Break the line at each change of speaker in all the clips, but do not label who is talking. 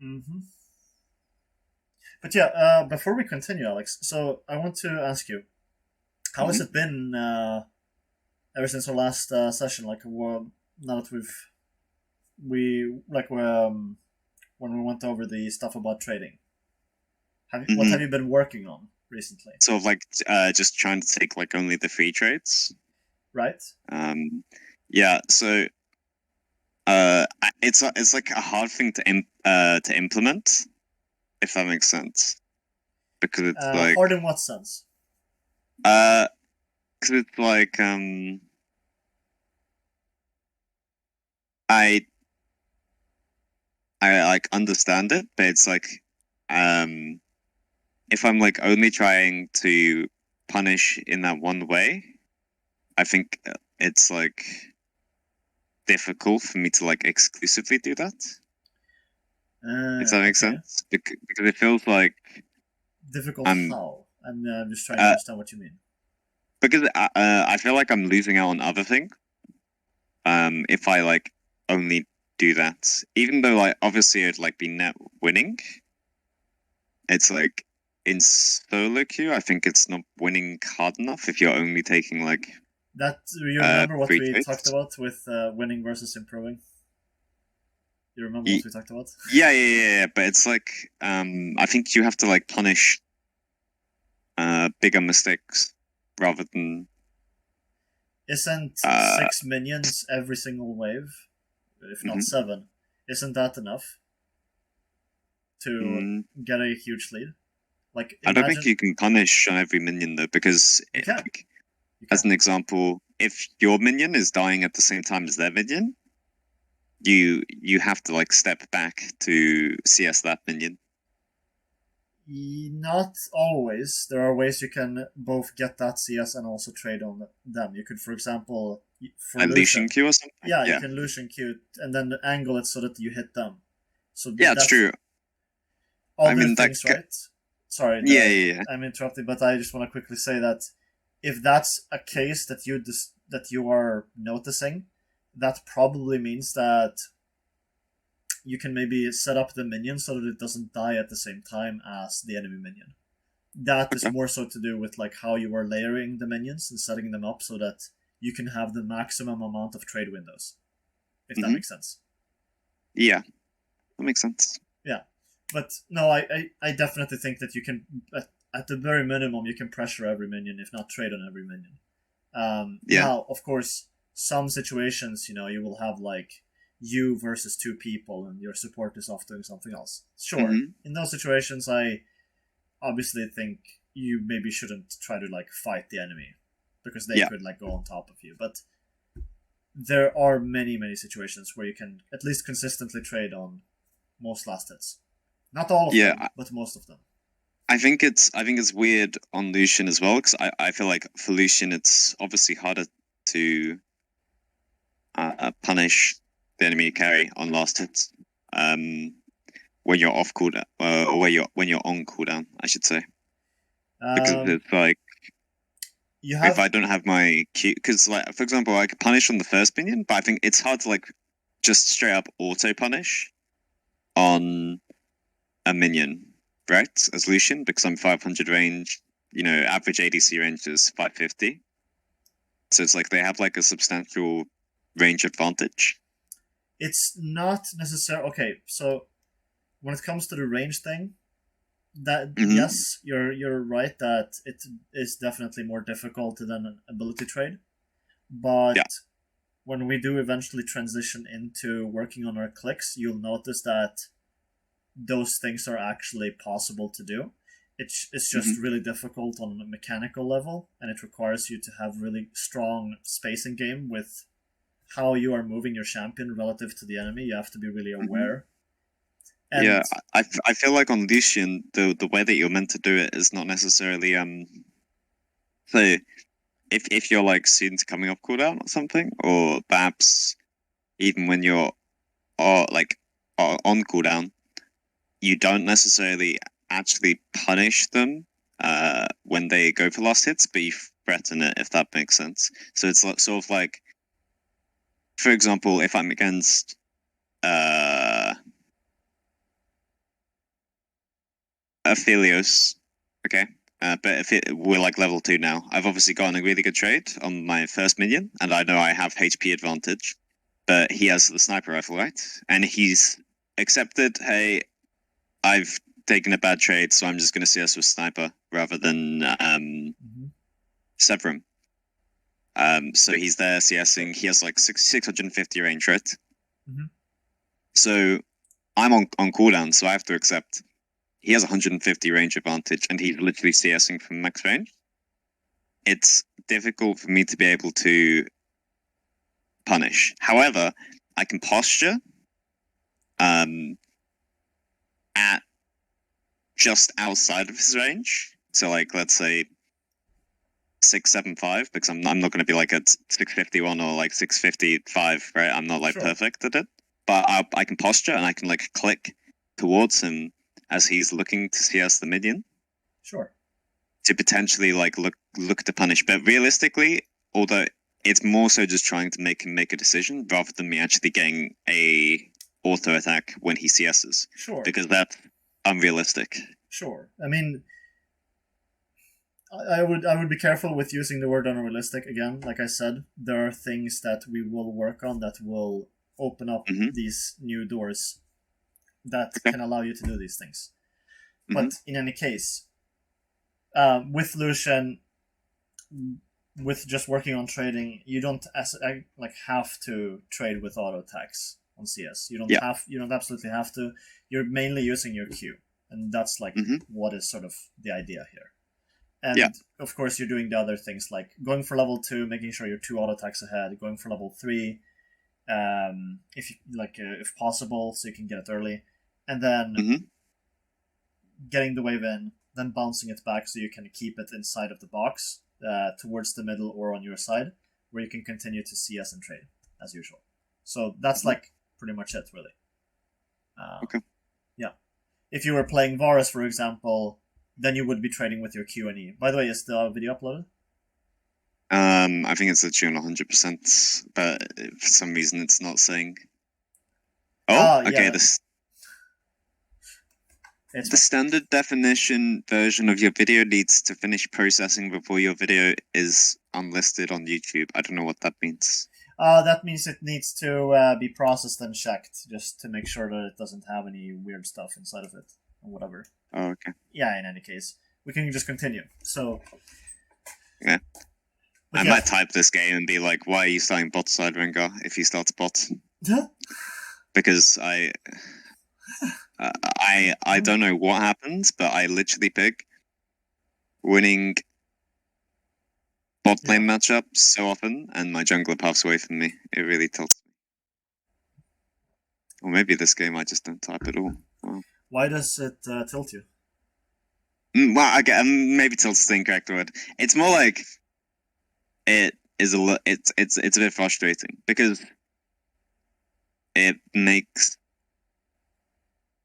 Mm-hmm. But yeah, before we continue, Alex, so I want to ask you, how has
Hmm.
it been ever since our last session? Like, now that we like when we went over the stuff about trading, what
Hmm.
have you been working on recently?
Sort of like just trying to take like only the free trades.
Right?
Um, yeah. So it's like a hard thing to implement, if that makes sense, because it's like
Hard in what sense?
uh, because it's like I I like understand it, but it's like um if I'm like only trying to punish in that one way, I think it's like difficult for me to like exclusively do that. If that makes
Okay.
sense, because it feels like
Difficult
I'm
how? I'm just trying to
uh
understand what you mean.
because I feel like I'm losing out on other things. If I like only do that, even though like obviously it'd like be net winning, it's like in solo queue, I think it's not winning hard enough if you're only taking like
That you remember what
free
we talked
trades.
about with winning versus improving? You remember what
Y-
we talked about?
yeah, but it's like I think you have to like punish bigger mistakes rather than
Isn't
uh
6 minions every single wave, if not
mhm.
7? Isn't that enough to
Mm,
get a huge lead? Like,
I don't think
imagine
you can punish on every minion though, because
you can,
like,
you
as
can.
an example, if your minion is dying at the same time as their minion, you have to like step back to CS that minion.
Not always. There are ways you can both get that CS and also trade on them. You could, for example, for
A Lucian
Lucian,
Q or something.
yeah, you
Yeah,
can Lucian Q and then angle it so that you hit them. So
yeah, it's
that's
true. I
other
mean that.
things, right? Sorry,
Yeah, yeah, yeah.
I'm interrupting, but I just want to quickly say that if that's a case that that you are noticing, that probably means that you can maybe set up the minion so that it doesn't die at the same time as the enemy minion. That is
Okay.
more so to do with like how you are layering the minions and setting them up so that you can have the maximum amount of trade windows, if that
Hmm.
makes sense.
Yeah, that makes sense.
Yeah, but no, I definitely think that you can at the very minimum you can pressure every minion, if not trade on every minion.
Yeah.
Now, of course, some situations you will have like you versus two people and your support is off doing something else. Sure,
Hmm.
in those situations, I obviously think you maybe shouldn't try to like fight the enemy because they
Yeah.
could like go on top of you. But there are many situations where you can at least consistently trade on most last hits. Not all of
Yeah.
them, but most of them.
I think it's weird on Lucian as well, because I feel like for Lucian it's obviously harder to punish the enemy carry on last hits. Um, when you're off cooldown, or when you're on cooldown, I should say, because
Um,
it's like
you
if
have
I don't have my Q, because like for example, I could punish on the first minion, but I think it's hard to like just straight up auto punish on a minion, right? As Lucian, because I'm 500 range, average ADC range is 550. So it's like they have like a substantial range advantage.
it's not necessary. Okay, so when it comes to the range thing, that
Hmm.
yes, you're right that it is definitely more difficult than an ability trade.
Yeah.
But when we do eventually transition into working on our clicks, you'll notice that those things are actually possible to do. It's just
Hmm.
really difficult on a mechanical level, and it requires you to have really strong spacing game with how you are moving your champion relative to the enemy. You have to be really
Hmm.
aware.
Yeah,
And
I feel like on Lucian, the way that you're meant to do it is not necessarily so if you're like soon to coming off cooldown or something, or perhaps even when you're like on cooldown, you don't necessarily actually punish them when they go for last hits, but you threaten it, if that makes sense. So it's like sort of like, for example, if I'm against uh Aphelios. Okay. But if we're like level 2 now, I've obviously gotten a really good trade on my first minion, and I know I have HP advantage. But he has the sniper rifle, right? And he's accepted, hey, I've taken a bad trade, so I'm just going to CS with sniper rather than Severum. So he's there CSing. He has like 650 range, right? So I'm on cooldown, so I have to accept. He has 150 range advantage, and he's literally CSing from max range. It's difficult for me to be able to punish. However, I can posture at just outside of his range. So like, let's say 675, because I'm not going to be like at 651 or like 655, right? I'm not like perfect at it, but I can posture and I can like click towards him as he's looking to CS the minion.
Sure. To
potentially like look to punish, but realistically, although it's more so just trying to make him make a decision rather than me actually getting a auto attack when he CS's.
Sure.
Because that's unrealistic.
Sure. I mean, I would be careful with using the word unrealistic again. Like I said, there are things that we will work on that will open up these new doors that can allow you to do these things. But in any case, with Lucian, with just working on trading, you don't have to trade with auto attacks on CS. You don't absolutely have to. You're mainly using your Q, and that's like what is sort of the idea here. And of course, you're doing the other things like going for level 2, making sure you're 2 auto attacks ahead, going for level 3, if possible, so you can get it early, and then getting the wave in, then bouncing it back so you can keep it inside of the box towards the middle or on your side, where you can continue to CS and trade as usual. So that's like pretty much it, really. Yeah. If you were playing Varus, for example, then you would be trading with your Q and E. By the way, is the video uploaded?
I think it's literally on 100%, but for some reason it's not saying. Oh, okay. The standard definition version of your video needs to finish processing before your video is unlisted on YouTube. I don't know what that means.
That means it needs to be processed and checked, just to make sure that it doesn't have any weird stuff inside of it, or whatever.
Oh, okay.
Yeah, in any case. We can just continue. So...
Yeah. I might type this game and be like, why are you starting bot side, Rengar, if he starts bot? Because I don't know what happens, but I literally pick winning bot lane matchups so often, and my jungler puffs away from me. It really tilts me. Or maybe this game I just don't type at all. Wow.
Why does it tilt you?
Well, maybe tilt's the incorrect word. It's more like it is it's a bit frustrating because it makes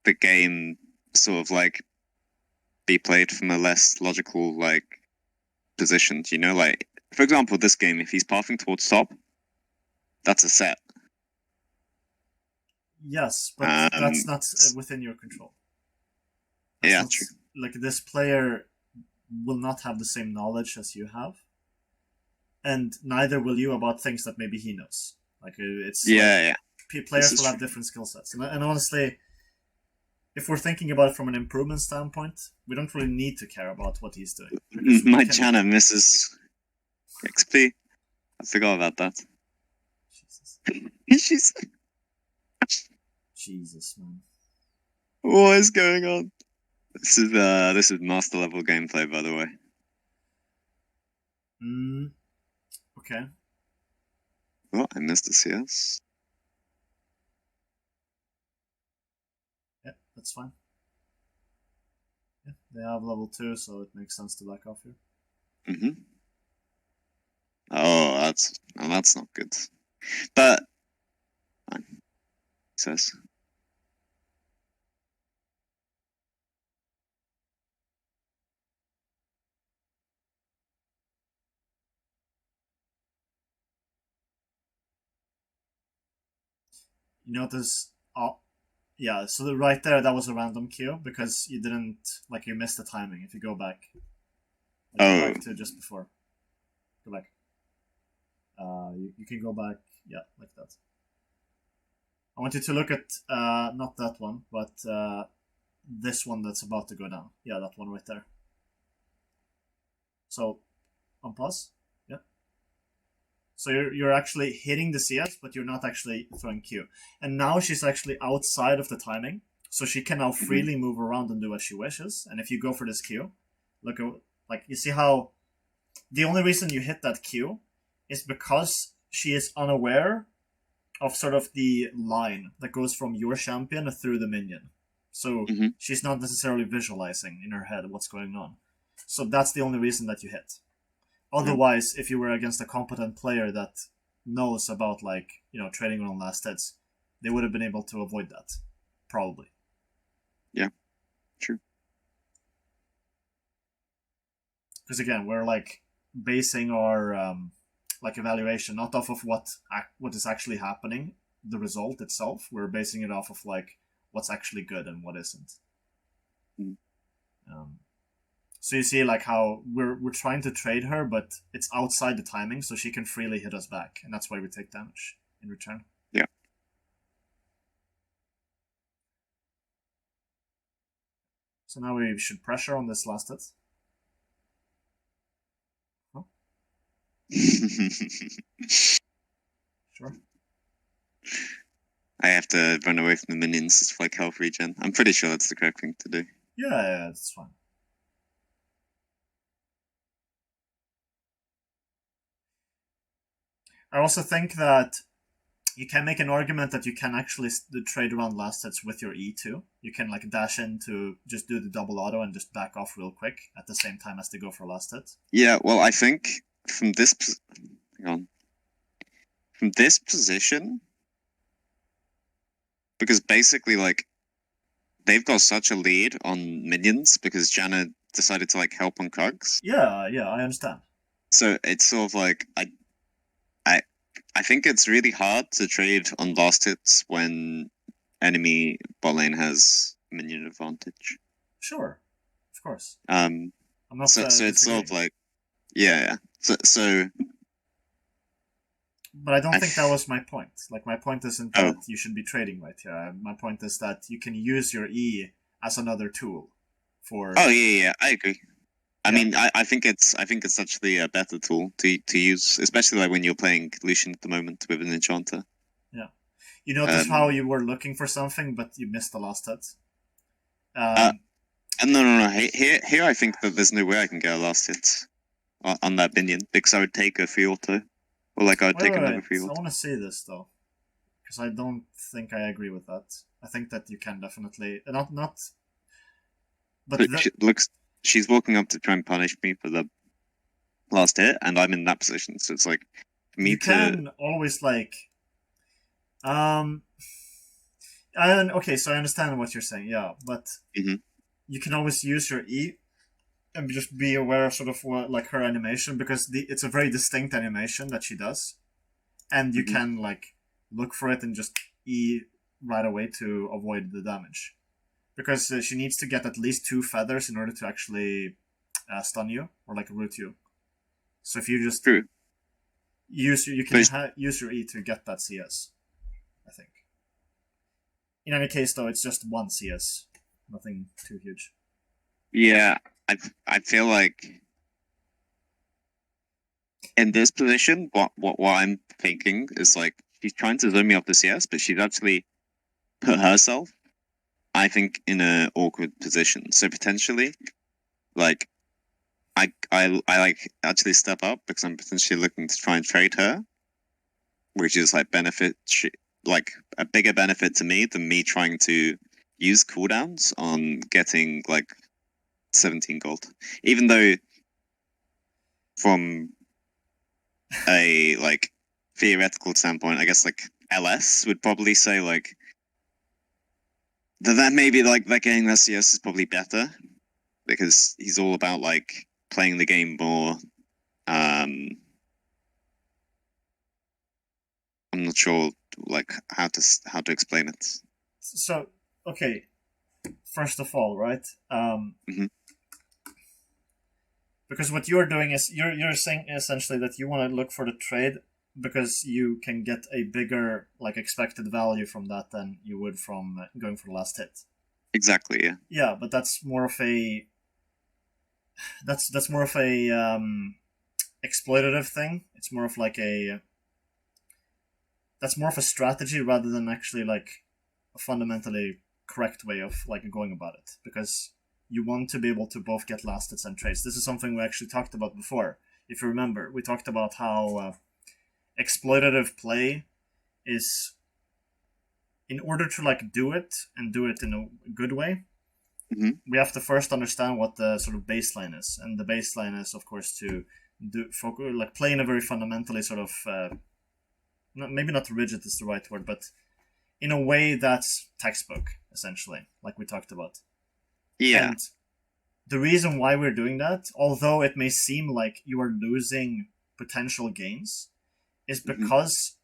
the game sort of like be played from a less logical like position. You know, like for example, this game, if he's pathing towards top, that's a set.
Yes, but that's not within your control. That's
true.
Like this player will not have the same knowledge as you have, and neither will you about things that maybe he knows. Like it's players will have different skill sets, and honestly, if we're thinking about it from an improvement standpoint, we don't really need to care about what he's doing.
My Janna misses XP. I forgot about that.
Jesus. Jesus, man.
What is going on? This is master level gameplay, by the way.
Okay.
Oh, I missed the CS.
Yeah, that's fine. Yeah, they have level 2, so it makes sense to back off here.
Oh, that's not good. But fine. Says.
You notice Yeah, so right there, that was a random queue because you didn't, like, you missed the timing. If you go back, like, go
Oh.
back to just before. Go back. You can go back, yeah, like that. I want you to look at, not that one, but this one that's about to go down. Yeah, that one right there. So, on pause. Yeah. So you're actually hitting the CS, but you're not actually throwing Q. And now she's actually outside of the timing, so she can now freely move around and do as she wishes. And if you go for this Q, look at, like, you see how the only reason you hit that Q is because she is unaware of sort of the line that goes from your champion through the minion. So she's not necessarily visualizing in her head what's going on. So that's the only reason that you hit. Otherwise, if you were against a competent player that knows about, like, you know, trading on last hits, they would have been able to avoid that. Probably.
Yeah, true.
Because again, we're like basing our like evaluation not off of what is actually happening, the result itself. We're basing it off of like what's actually good and what isn't. So you see, like, how we're trying to trade her, but it's outside the timing, so she can freely hit us back, and that's why we take damage in return.
Yeah.
So now we should pressure on this last hit. Huh? Sure.
I have to run away from the minions just for like health regen. I'm pretty sure that's the correct thing to do.
Yeah, that's fine. I also think that you can make an argument that you can actually trade around last hits with your E too. You can like dash in to just do the double auto and just back off real quick at the same time as they go for last hit.
Yeah, well, I think from this from this position, because basically like they've got such a lead on minions because Janna decided to like help on Krugs.
Yeah, I understand.
So it's sort of like I think it's really hard to trade on last hits when enemy bot lane has minion advantage.
Sure, of course.
I'm
not.
So it's sort of like, yeah. So.
But I don't think that was my point. Like, my point isn't that you should be trading right here. My point is that you can use your E as another tool for.
Oh yeah, I agree. I mean, I think it's actually a better tool to use, especially like when you're playing Lucian at the moment with an enchanter.
Yeah, you notice how you were looking for something, but you missed the last hit.
No. Here, I think that there's no way I can get a last hit on that minion because I would take a free auto, or like I would take another free auto.
I want to see this though, because I don't think I agree with that. I think that you can definitely not. But
she's walking up to try and punish me for the last hit, and I'm in that position. So it's like for me
you can always like. Okay, so I understand what you're saying. Yeah, but you can always use your E and just be aware of sort of what, like, her animation, because it's a very distinct animation that she does, and you can like look for it and just E right away to avoid the damage, because she needs to get at least 2 feathers in order to actually stun you or like root you. So if you just use your E to get that CS, I think. In any case, though, it's just 1 CS, nothing too huge.
Yeah, I feel like in this position, what I'm thinking is like she's trying to zone me off the CS, but she's actually put herself, I think, in an awkward position. So potentially, like, I like actually step up because I'm potentially looking to try and trade her, which is like like a bigger benefit to me than me trying to use cooldowns on getting like 17 gold. Even though from a like theoretical standpoint, I guess like LS would probably say like that maybe like that getting that CS is probably better because he's all about like playing the game more. I'm not sure like how to explain it.
So okay, first of all, right?
Mhm.
Because what you're doing is you're saying essentially that you want to look for the trade because you can get a bigger like expected value from that than you would from going for the last hit.
Exactly. Yeah.
Yeah, but that's more of a that's more of a exploitative thing. It's more of like a that's more of a strategy rather than actually like a fundamentally correct way of like going about it, because you want to be able to both get last hits and trades. This is something we actually talked about before. If you remember, we talked about how exploitative play is, in order to like do it and do it in a good way, we have to first understand what the sort of baseline is, and the baseline is of course to do focus like play in a very fundamentally sort of maybe not rigid is the right word, but in a way that's textbook essentially, like we talked about.
Yeah.
And the reason why we're doing that, although it may seem like you are losing potential gains, is because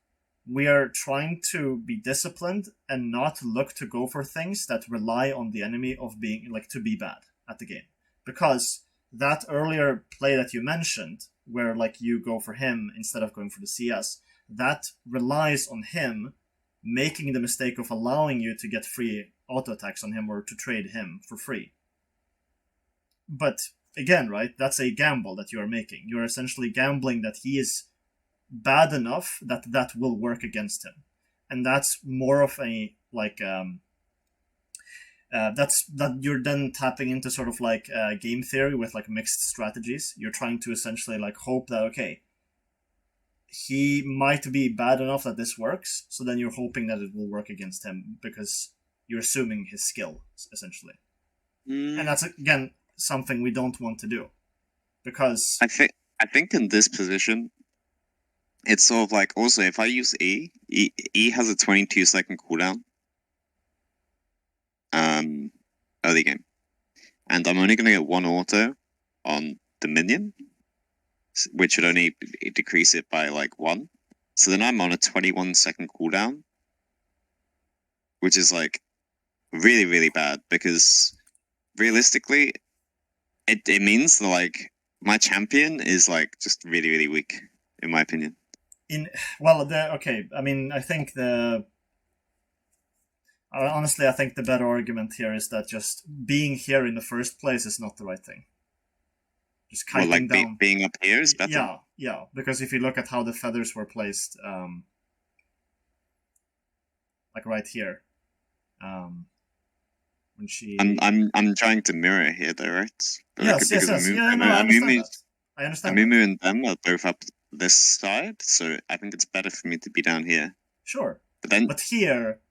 we are trying to be disciplined and not look to go for things that rely on the enemy of being like to be bad at the game. Because that earlier play that you mentioned, where like you go for him instead of going for the CS, that relies on him making the mistake of allowing you to get free auto attacks on him or to trade him for free. But again, right, that's a gamble that you are making. You're essentially gambling that he is bad enough that that will work against him, and that's more of a like that's that you're then tapping into sort of like game theory with like mixed strategies. You're trying to essentially like hope that okay, he might be bad enough that this works, so then you're hoping that it will work against him because you're assuming his skill essentially. And that's again something we don't want to do, because
I think in this position, it's sort of like also if I use E has a 22-second cooldown. Early game, and I'm only going to get one auto on the minion, which would only decrease it by like 1. So then I'm on a 21-second cooldown, which is like really, really bad because realistically, it means that like my champion is like just really, really weak, in my opinion.
Okay, I mean, I think honestly, I think the better argument here is that just being here in the first place is not the right thing. Just kiting down.
Being up here is better?
Yeah, because if you look at how the feathers were placed, like right here, when she...
I'm trying to mirror here though, right?
Yes. Yeah, no, I understand that. I understand
Amumu and them are both up this side, so I think it's better for me to be down here.
Sure.
But
here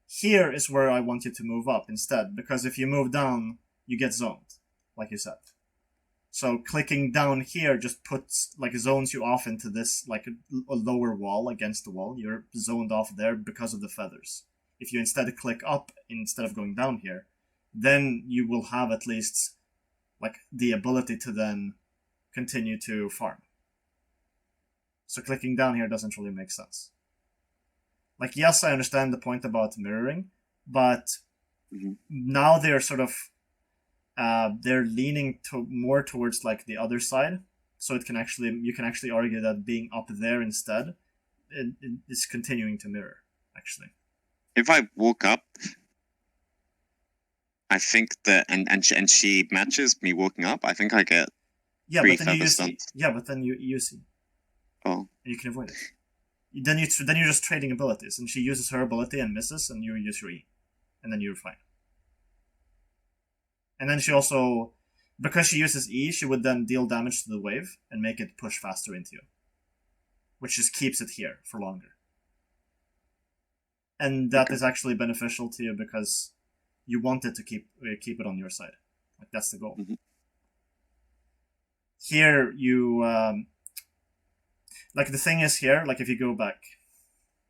is where I want you to move up instead, because if you move down, you get zoned, like you said. So clicking down here just puts, like, zones you off into this, like, a lower wall against the wall. You're zoned off there because of the feathers. If you instead click up instead of going down here, then you will have at least, like, the ability to then continue to farm. So clicking down here doesn't really make sense. Like, yes, I understand the point about mirroring, but now they're sort of they're leaning more towards like the other side, so you can actually argue that being up there instead it is continuing to mirror. Actually,
if I walk up, I think that and she matches me walking up, I think I get
but then you use but then you use it.
Oh,
and you can avoid it. Then you're just trading abilities, and she uses her ability and misses, and you use your E, and then you're fine. And then she also, because she uses E, she would then deal damage to the wave and make it push faster into you, which just keeps it here for longer. And that is actually beneficial to you because you want it to keep it on your side. Like, that's the goal. Here you like, the thing is here, like, if you go back,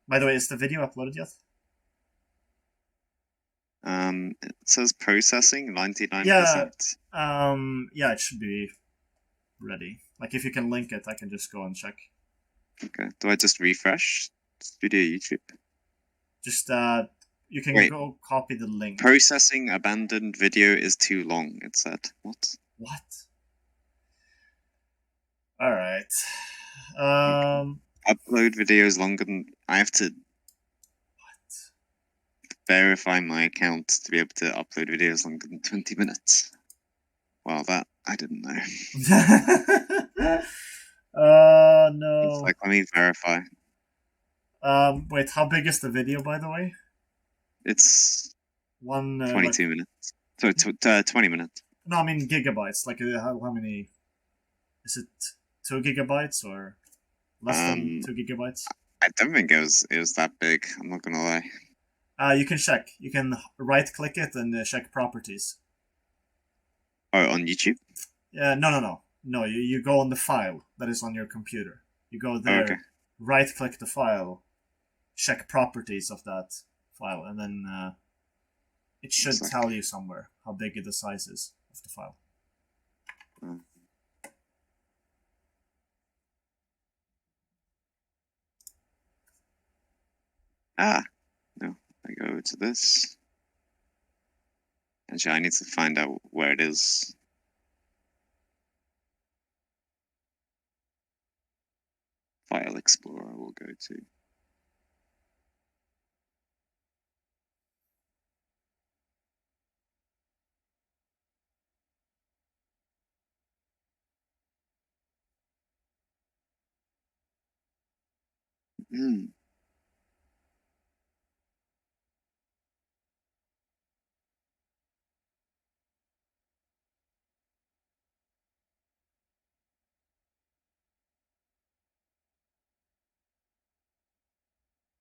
by the way, is the video uploaded yet?
It says processing 99%.
Yeah, it should be ready. Like, if you can link it, I can just go and check.
Okay. Do I just refresh Studio YouTube?
Just You can
Wait.
go copy the link.
Processing abandoned video is too long, it said. What?
What? All right.
Upload videos longer than... I have to verify my account to be able to upload videos longer than 20 minutes. Wow, that I didn't know.
No.
It's like, let me verify.
Wait, how big is the video, by the way?
It's 22
like,
minutes. So 20 minutes.
No, I mean gigabytes. Like, how many? Is it 2 gigabytes or less than 2 gigabytes?
I don't think it was that big. I'm not gonna lie.
You can check. You can right-click it and check properties.
Oh, on YouTube?
No. You go on the file that is on your computer. You go there, right-click the file, check properties of that file, and then it should tell you somewhere how big the size is of the file.
No. I go to this. Actually, I need to find out where it is. File Explorer I will go to.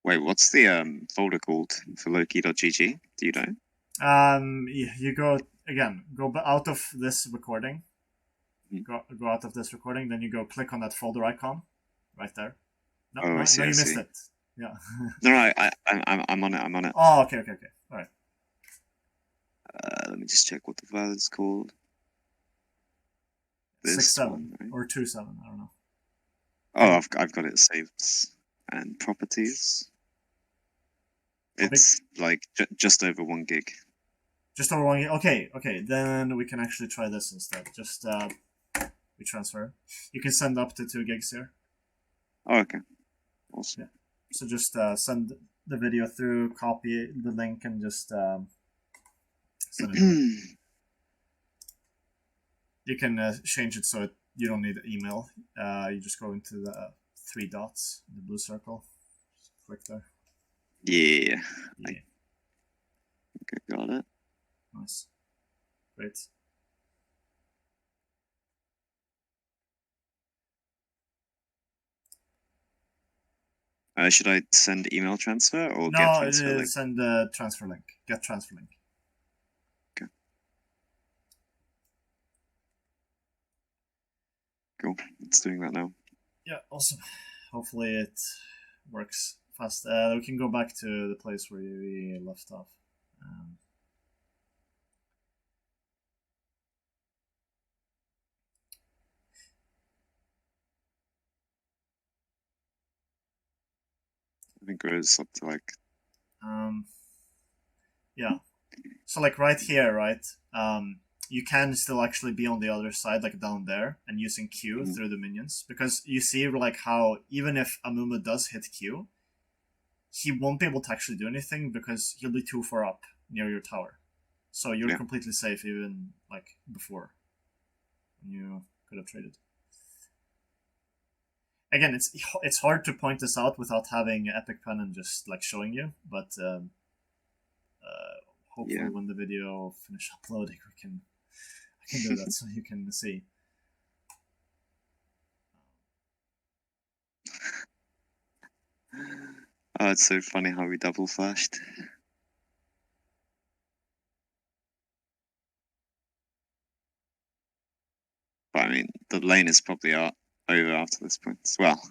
Wait, what's the folder called for Loki.gg? Do you know?
You go again. Go out of this recording. Go out of this recording. Then you go click on that folder icon, right there. No, you missed it. Yeah.
No, I'm on it. I'm on it.
Oh, okay. All right.
Let me just check what the file is called.
6.7 right? Or 2.7. I don't know.
Oh, I've got it saved. And properties. It's like just over 1 gig.
Just over 1 gig. Okay. Then we can actually try this instead. Just we transfer. You can send up to 2 gigs here.
Oh, okay. Awesome.
Yeah. So just send the video through, copy the link, and just send it. You can change it so you don't need email. You just go into the 3 dots, the blue circle. Just click there.
Yeah. Okay, got it.
Nice. Great.
Should I send email transfer or get transfer link?
Send transfer link. Get transfer link.
Okay. Cool. It's doing that now.
Yeah, awesome. Hopefully it works fast. We can go back to the place where we left off.
I think it goes up to like...
Yeah. So like right here, right? You can still actually be on the other side, like down there, and using Q through the minions. Because you see like how even if Amumu does hit Q, he won't be able to actually do anything because he'll be too far up near your tower. So you're completely safe even like before you could have traded. Again, it's hard to point this out without having Epic Pen and just like showing you, but hopefully when the video finish uploading, I can do that so you can see.
Oh, it's so funny how we double flashed. But I mean, the lane is probably over after this point as well,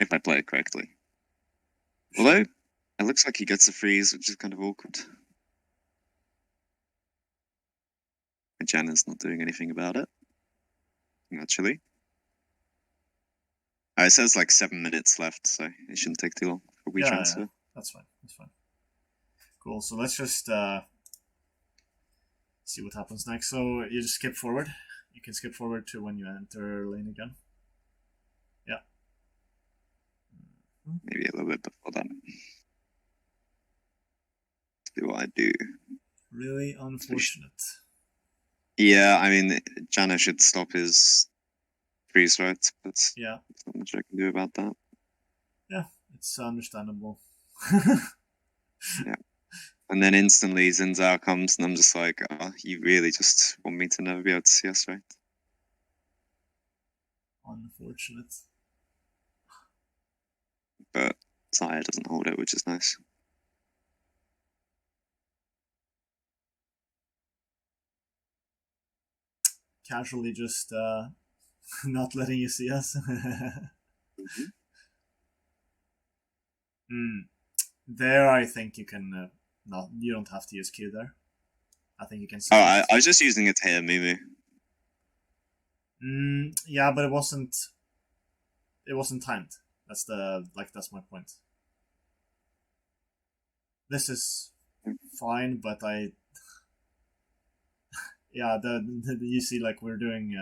if I play it correctly. Although, it looks like he gets a freeze, which is kind of awkward. Janna's not doing anything about it, actually. It says like 7 minutes left, so it shouldn't take too long for we transfer.
Yeah, that's fine. Cool. Cool. So let's just see what happens next. So you just skip forward. You can skip forward to when you enter lane again. Yeah.
Maybe a little bit before that. Let's do what I do.
Really unfortunate.
Yeah, I mean, Jana should stop his freeze, right? But
yeah,
there's not much I can do about that.
Yeah, it's understandable.
Yeah. And then instantly Xin Zhao comes, and I'm just like, oh, you really just want me to never be able to CS, right?
Unfortunate.
But Zaya doesn't hold it, which is nice.
Casually just not letting you see us. There, I think you can. No, you don't have to use Q there. I think you can.
Oh, I was just using it to hit Mumu.
Yeah, but it wasn't. It wasn't timed. That's that's my point. This is fine, but yeah, you see, like we're doing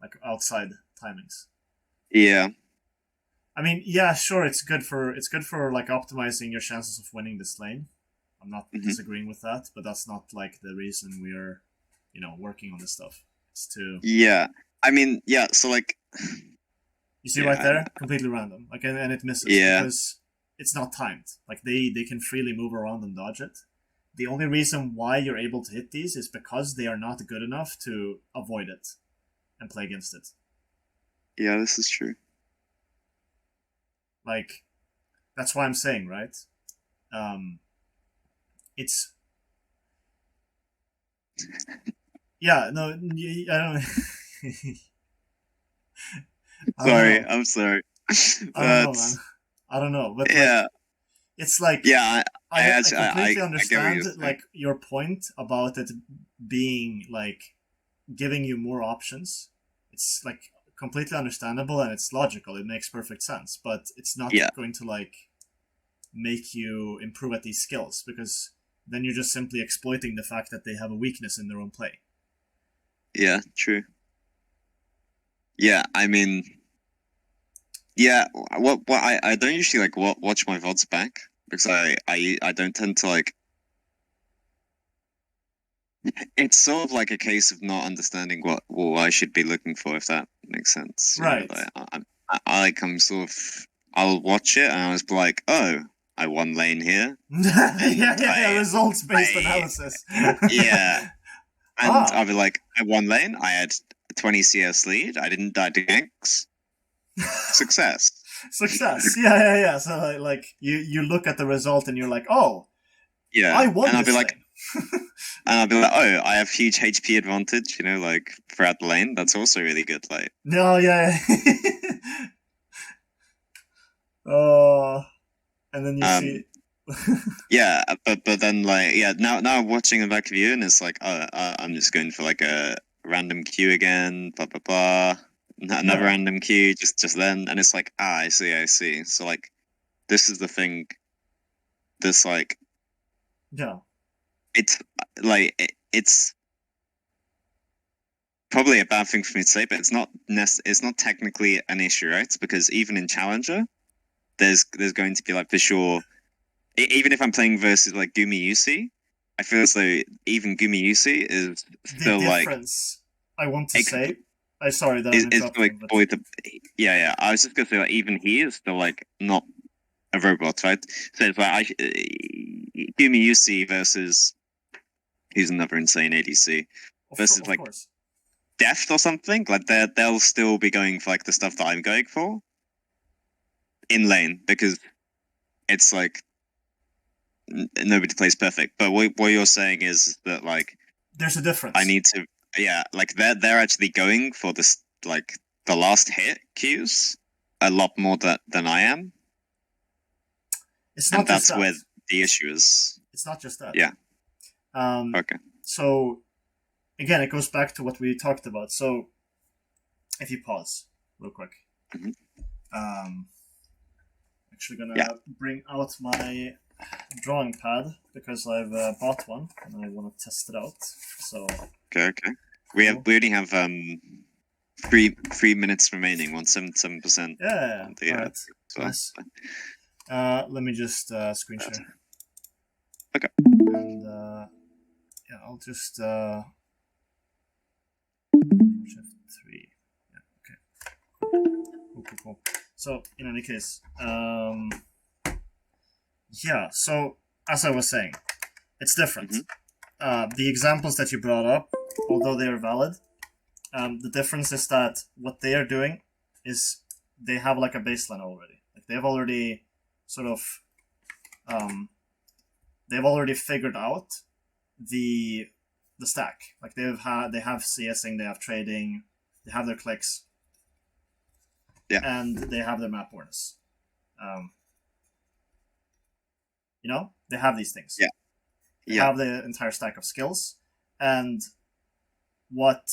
like outside timings.
Yeah.
I mean, yeah, sure, it's good for like optimizing your chances of winning this lane. I'm not disagreeing with that, but that's not like the reason we're, working on this stuff. It's to
I mean, yeah. So like,
you see right there, completely random, like, and it misses because it's not timed. Like they can freely move around and dodge it. The only reason why you're able to hit these is because they are not good enough to avoid it and play against it.
Yeah, this is true.
Like, that's why I'm saying, right? It's yeah, no, I don't.
I'm sorry.
I don't know, man. I don't know, but
yeah,
it's like I completely understand like your point about it being like giving you more options. It's like completely understandable and it's logical. It makes perfect sense, but it's not going to like make you improve at these skills because then you're just simply exploiting the fact that they have a weakness in their own play.
Yeah, true. Yeah, I mean, yeah. What I don't usually like watch my VODs back because I don't tend to like. It's sort of like a case of not understanding what I should be looking for, if that makes sense.
Right.
I'm sort of, I'll watch it and I was like, oh, I won lane here.
yeah, results-based analysis.
Yeah. And I'll be like, I won lane, I had 20 CS lead, I didn't die to ganks. Success.
Success. Yeah. So like you look at the result and you're like, oh,
yeah.
I won.
And I'll
this
be like, and I'll be like, oh, I have huge HP advantage, like throughout the lane. That's also really good. Like,
no, yeah. Oh, and then you see.
yeah, but then like now I'm watching the back of you and it's like, oh, I'm just going for like a random Q again, blah blah blah. Another random Q just then, and it's like, I see. So like, this is the thing. This like, it's like it's probably a bad thing for me to say, but it's not technically an issue, right? Because even in Challenger, there's going to be like for sure. Even if I'm playing versus like Gumayusi, I feel as though even Gumayusi is still
the difference, like. I want to say. I'm sorry that I'm interrupting.
Like, yeah. I was just gonna say like even he is still like not a robot, right? So it's like Gumayusi versus who's another insane ADC versus like Deft or something. Like they'll still be going for like the stuff that I'm going for in lane because it's like nobody plays perfect. But what you're saying is that like
there's a difference.
I need to like they're actually going for this like the last hit cues a lot more than I am.
It's not
and that's where the issue is.
It's not just that.
Yeah.
Okay. So again, it goes back to what we talked about. So if you pause real quick, actually gonna bring out my drawing pad because I've bought one and I want to test it out. So
Okay. We only have 3 minutes remaining. 177%.
yeah.
The,
All right.
so.
Nice. Let me just screen share.
Okay.
And yeah, I'll just shift 3. Yeah. Okay. Cool. So in any case, yeah. So as I was saying, it's different. The examples that you brought up, although they are valid, the difference is that what they are doing is they have like a baseline already. Like they've already sort of they've already figured out the stack. Like they have CSing, they have trading, they have their clicks, and they have their map awareness. They have these things. They have the entire stack of skills, and what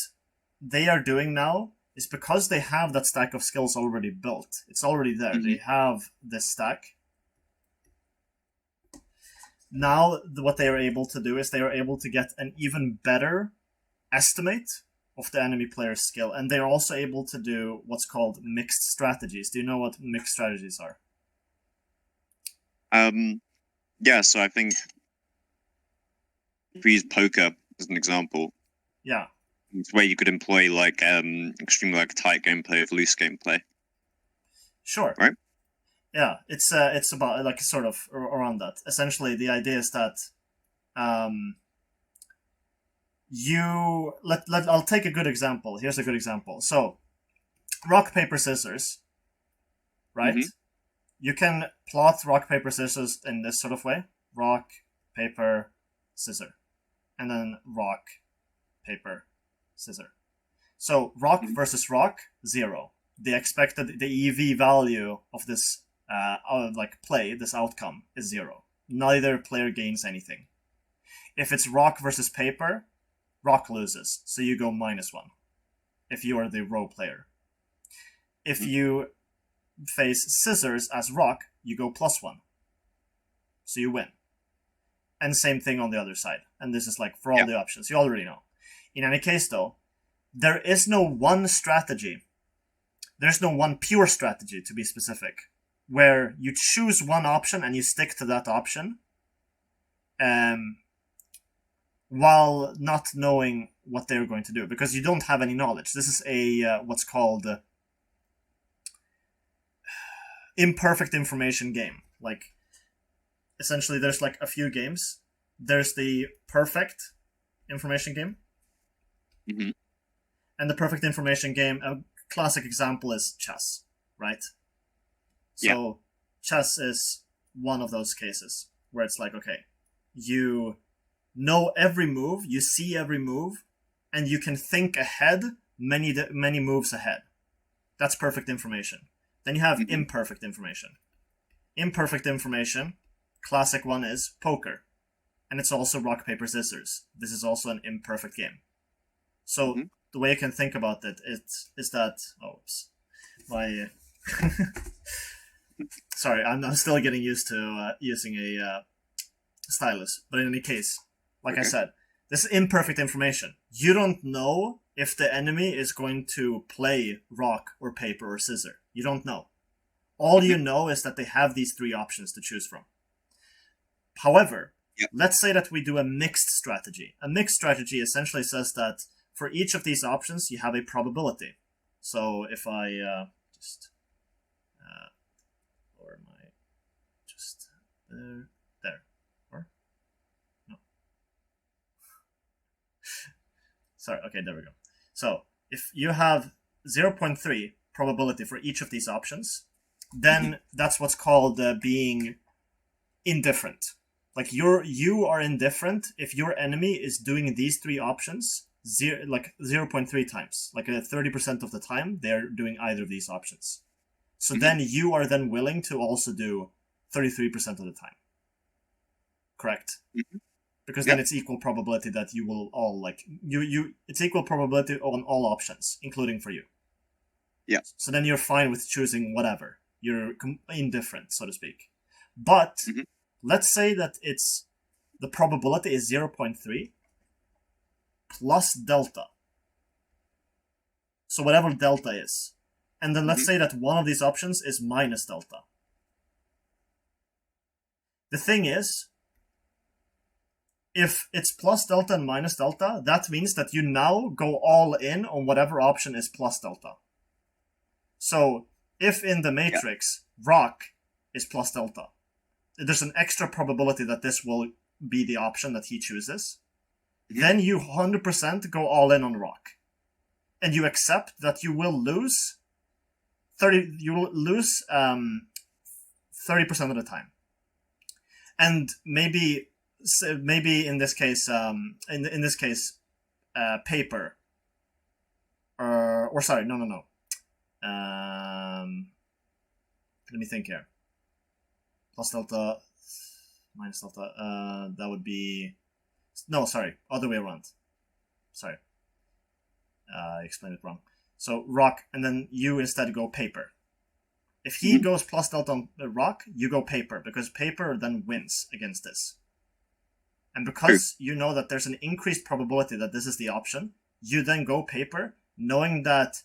they are doing now is because they have that stack of skills already built. It's already there. They have this stack. Now, what they are able to do is they are able to get an even better estimate of the enemy player's skill, and they're also able to do what's called mixed strategies. Do you know what mixed strategies are?
Yeah, so I think if we use poker as an example, it's where you could employ like extremely like tight gameplay with loose gameplay.
Sure.
Right.
Yeah, it's about like sort of around that. Essentially, the idea is that I'll take a good example. Here's a good example. So, rock paper scissors, right? You can plot rock paper scissors in this sort of way: rock paper scissor, and then rock paper scissor. So rock versus rock, 0. The EV value of this play, this outcome, is 0. Neither player gains anything. If it's rock versus paper, rock loses, so you go -1 if you are the row player. If you face scissors as rock, you go +1, so you win. And same thing on the other side. And this is like for all the options. You already know. In any case, though, there is no one strategy. There's no one pure strategy, to be specific, where you choose one option and you stick to that option while not knowing what they're going to do, because you don't have any knowledge. This is a what's called imperfect information game. Like, essentially, there's like a few games. There's the perfect information game. And the perfect information game, a classic example is chess, right? So chess is one of those cases where it's like, okay, you know every move, you see every move, and you can think ahead many moves ahead. That's perfect information. Then you have imperfect information. Imperfect information, classic one is poker. And it's also rock, paper, scissors. This is also an imperfect game. So the way you can think about it is that... oops. My... Sorry, I'm still getting used to using a stylus. But in any case, like I said, this is imperfect information. You don't know if the enemy is going to play rock or paper or scissor. You don't know. All you know is that they have these 3 options to choose from. However, let's say that we do a mixed strategy. A mixed strategy essentially says that for each of these options, you have a probability. So if I just lower my just there, or no, sorry. Okay, there we go. So if you have 0.3 probability for each of these options, then that's what's called being indifferent. Like you are indifferent if your enemy is doing these 3 options 0.3 times. Like 30% of the time, they're doing either of these options. So then you are then willing to also do 33% of the time. Correct? Because then it's equal probability that you will all it's equal probability on all options, including for you.
Yeah.
So then you're fine with choosing whatever. You're indifferent, so to speak. But let's say that the probability is 0.3 plus delta. So whatever delta is. And then let's say that one of these options is minus delta. The thing is, if it's plus delta and minus delta, that means that you now go all in on whatever option is plus delta. So if in the matrix, rock is plus delta, there's an extra probability that this will be the option that he chooses. Then you 100% go all in on rock. And you accept that you will lose 30% of the time. And maybe in this case, paper, or sorry, no. Let me think here. Plus delta, minus delta. That would be other way around. Sorry, I explained it wrong. So rock, and then you instead go paper. If he goes plus delta on rock, you go paper, because paper then wins against this. And because you know that there's an increased probability that this is the option, you then go paper, knowing that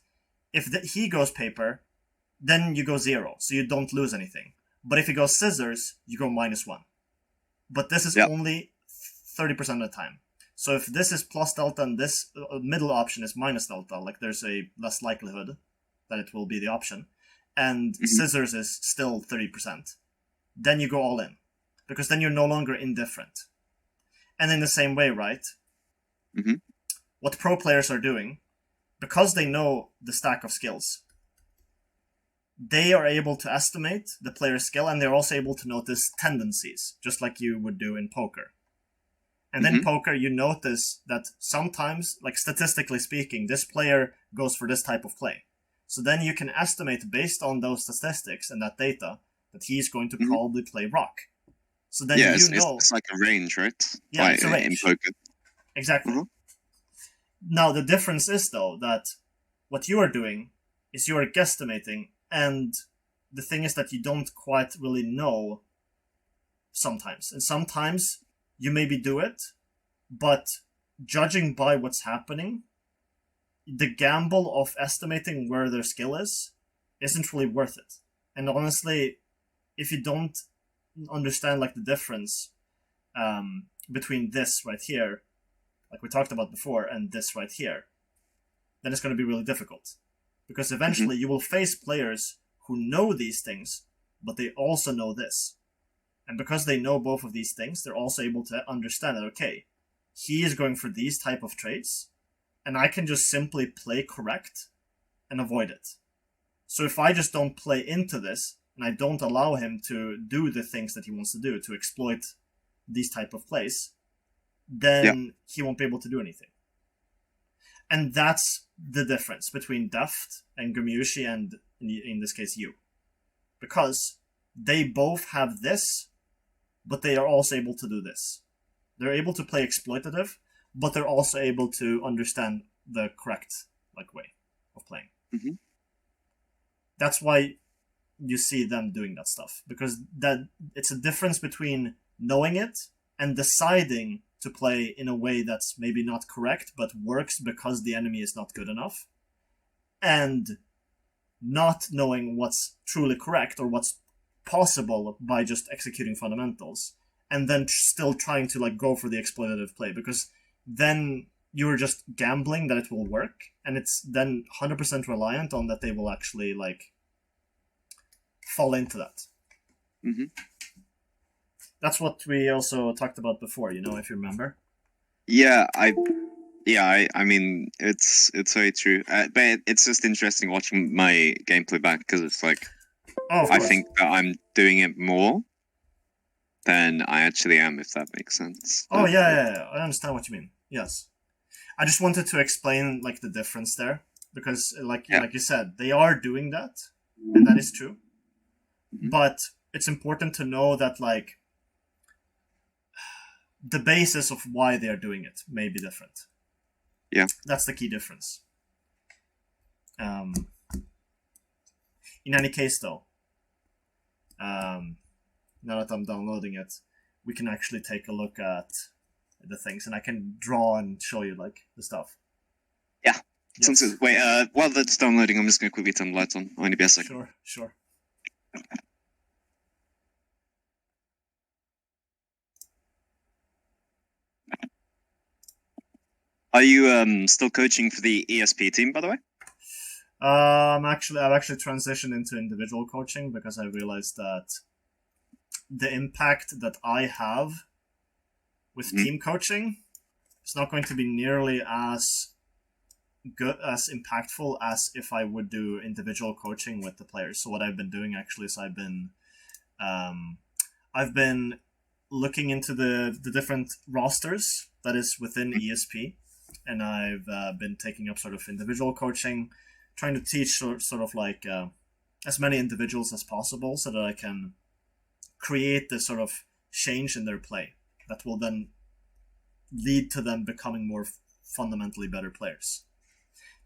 if he goes paper, then you go 0, so you don't lose anything. But if he goes scissors, you go -1. But this is only 30% of the time. So if this is plus delta and this middle option is minus delta, like there's a less likelihood that it will be the option, and scissors is still 30%, then you go all in, because then you're no longer indifferent. And in the same way, right? What pro players are doing, because they know the stack of skills, they are able to estimate the player's skill, and they're also able to notice tendencies, just like you would do in poker. And in poker, you notice that sometimes, like statistically speaking, this player goes for this type of play. So then you can estimate based on those statistics and that data that he's going to probably play rock. So then
it's like a range, right?
Yeah,
like,
it's a range.
In poker.
Exactly. Now, the difference is, though, that what you are doing is you are guesstimating, and the thing is that you don't quite really know sometimes. And sometimes you maybe do it, but judging by what's happening, the gamble of estimating where their skill isn't really worth it. And honestly, if you don't understand like the difference between this right here, like we talked about before, and this right here, then it's going to be really difficult. Because eventually you will face players who know these things, but they also know this. And because they know both of these things, they're also able to understand that, okay, he is going for these type of traits, and I can just simply play correct and avoid it. So if I just don't play into this, and I don't allow him to do the things that he wants to do, to exploit these type of plays, then he won't be able to do anything. And that's the difference between Deft and Gumayusi and, in this case, you. Because they both have this, but they are also able to do this. They're able to play exploitative, but they're also able to understand the correct way of playing. That's why you see them doing that stuff, because that it's a difference between knowing it and deciding to play in a way that's maybe not correct but works because the enemy is not good enough, and not knowing what's truly correct or what's possible by just executing fundamentals, and then still trying to go for the exploitative play, because then you're just gambling that it will work, and it's then 100% reliant on that they will actually fall into that. That's what we also talked about before, if you remember.
I mean, it's very true. But it's just interesting watching my gameplay back, because it's like, I think that I'm doing it more than I actually am, if that makes sense.
Oh, yeah, I understand what you mean. Yes. I just wanted to explain the difference there, because like you said, they are doing that, and that is true. But it's important to know that the basis of why they are doing it may be different.
Yeah.
That's the key difference. In any case, though, now that I'm downloading it, we can actually take a look at the things, and I can draw and show you like the stuff.
Yeah.
Yes.
Wait, while that's downloading, I'm just going to quickly turn the lights on. Only be a second.
Sure.
Are you still coaching for the ESP team, by the way?
I've actually transitioned into individual coaching because I realized that the impact that I have with team coaching is not going to be nearly as good, as impactful as if I would do individual coaching with the players. So what I've been doing actually is I've been looking into the different rosters that is within ESP, and I've been taking up sort of individual coaching, trying to teach sort of like as many individuals as possible so that I can create this sort of change in their play that will then lead to them becoming more fundamentally better players.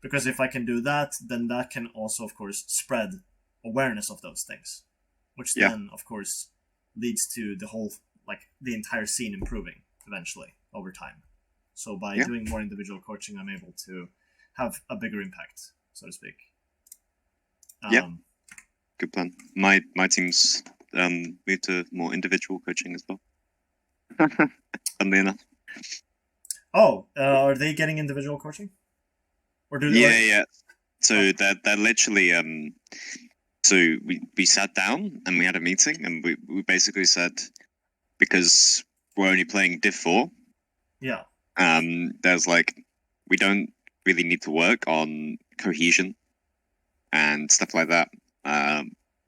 Because if I can do that, then that can also, of course, spread awareness of those things, which then, of course, leads to the whole, like, the entire scene improving eventually over time. So by doing more individual coaching, I'm able to have a bigger impact, so to speak.
Good plan. My team's moved to more individual coaching as well. Funnily enough.
Oh, are they getting individual coaching? Or do they?
Yeah. So they're literally so we sat down and we had a meeting, and we basically said, because we're only playing Div 4.
Yeah.
There's like, we don't really need to work on cohesion and stuff like that.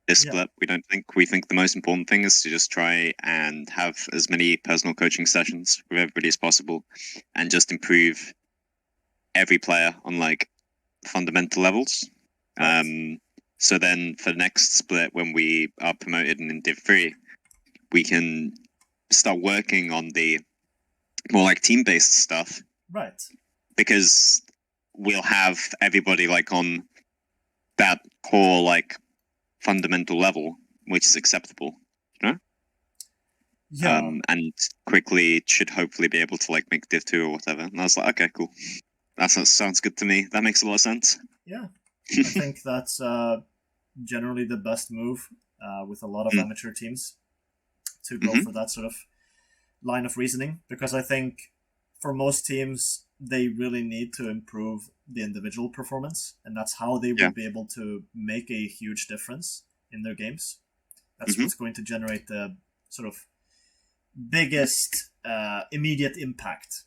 This split, we don't think. We think the most important thing is to just try and have as many personal coaching sessions with everybody as possible, and just improve every player on like fundamental levels. Right. So then for the next split, when we are promoted in Div 3, we can start working on the more like team-based stuff.
Right.
Because we'll have everybody like on that core like fundamental level, which is acceptable, you know?
Yeah.
And quickly should hopefully be able to like make Div 2 or whatever. And I was like, okay, cool. That sounds good to me. That makes a lot of sense.
Yeah. I think that's generally the best move with a lot of amateur teams to go for that sort of line of reasoning, because I think for most teams, they really need to improve the individual performance, and that's how they will be able to make a huge difference in their games. That's what's going to generate the sort of biggest immediate impact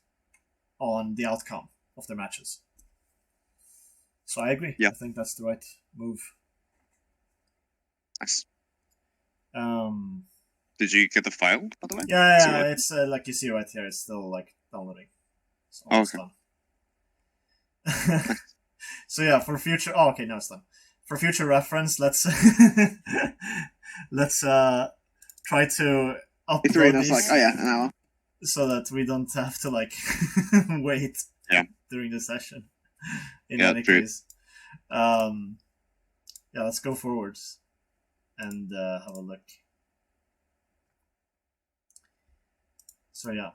on the outcome of their matches. So I agree. I think that's the right move.
Nice. Did you get the file, by the way?
Yeah, it's like you see right here, it's still like downloading. It's almost done. So yeah, for future... Oh, okay, now it's done. For future reference, let's try to upload these
like, an hour.
So that we don't have to like wait during the session. In any case. Let's go forwards and have a look. So yeah.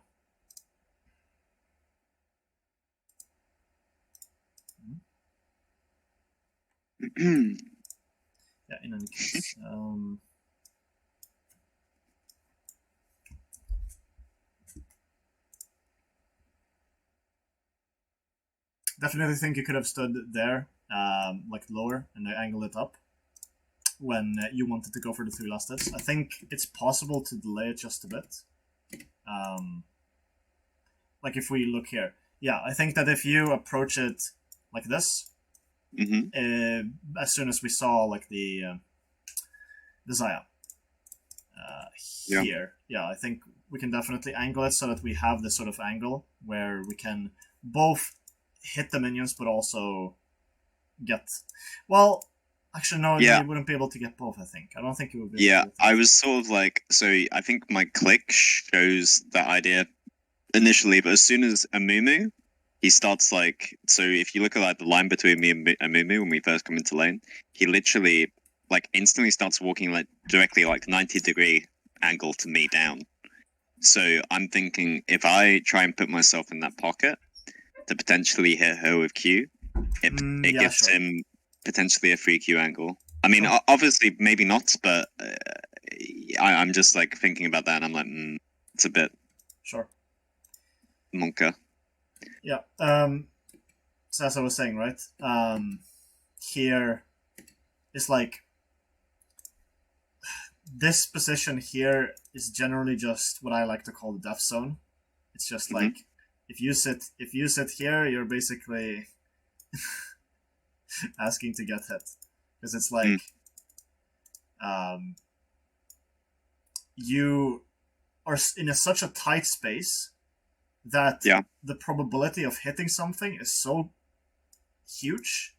Yeah, in any case. Definitely think you could have stood there, like lower, and angle it up when you wanted to go for the 3 last hits. I think it's possible to delay it just a bit. Like if we look here. Yeah, I think that if you approach it like this, as soon as we saw like the Zaya here, I think we can definitely angle it so that we have this sort of angle where we can both hit the minions but also get... Well, actually no, you wouldn't be able to get both, I think. I don't think you would be able to.
I was sort of like... So I think my click shows that idea initially, but as soon as Amumu, he starts like... So if you look at like the line between me and Amumu when we first come into lane, he literally like instantly starts walking like directly like 90-degree angle to me down. So I'm thinking if I try and put myself in that pocket to potentially hit her with Q, it
Yeah,
gives
sure.
him potentially a free Q angle. I mean,
Sure.
obviously, maybe not, but I'm just like thinking about that, and I'm like, it's a bit
Sure.
monka.
Yeah. So as I was saying, right? Here is like this position here is generally just what I like to call the death zone. It's just
Mhm.
like if you sit here, you're basically asking to get hit because it's like you are in such a tight space that
Yeah.
the probability of hitting something is so huge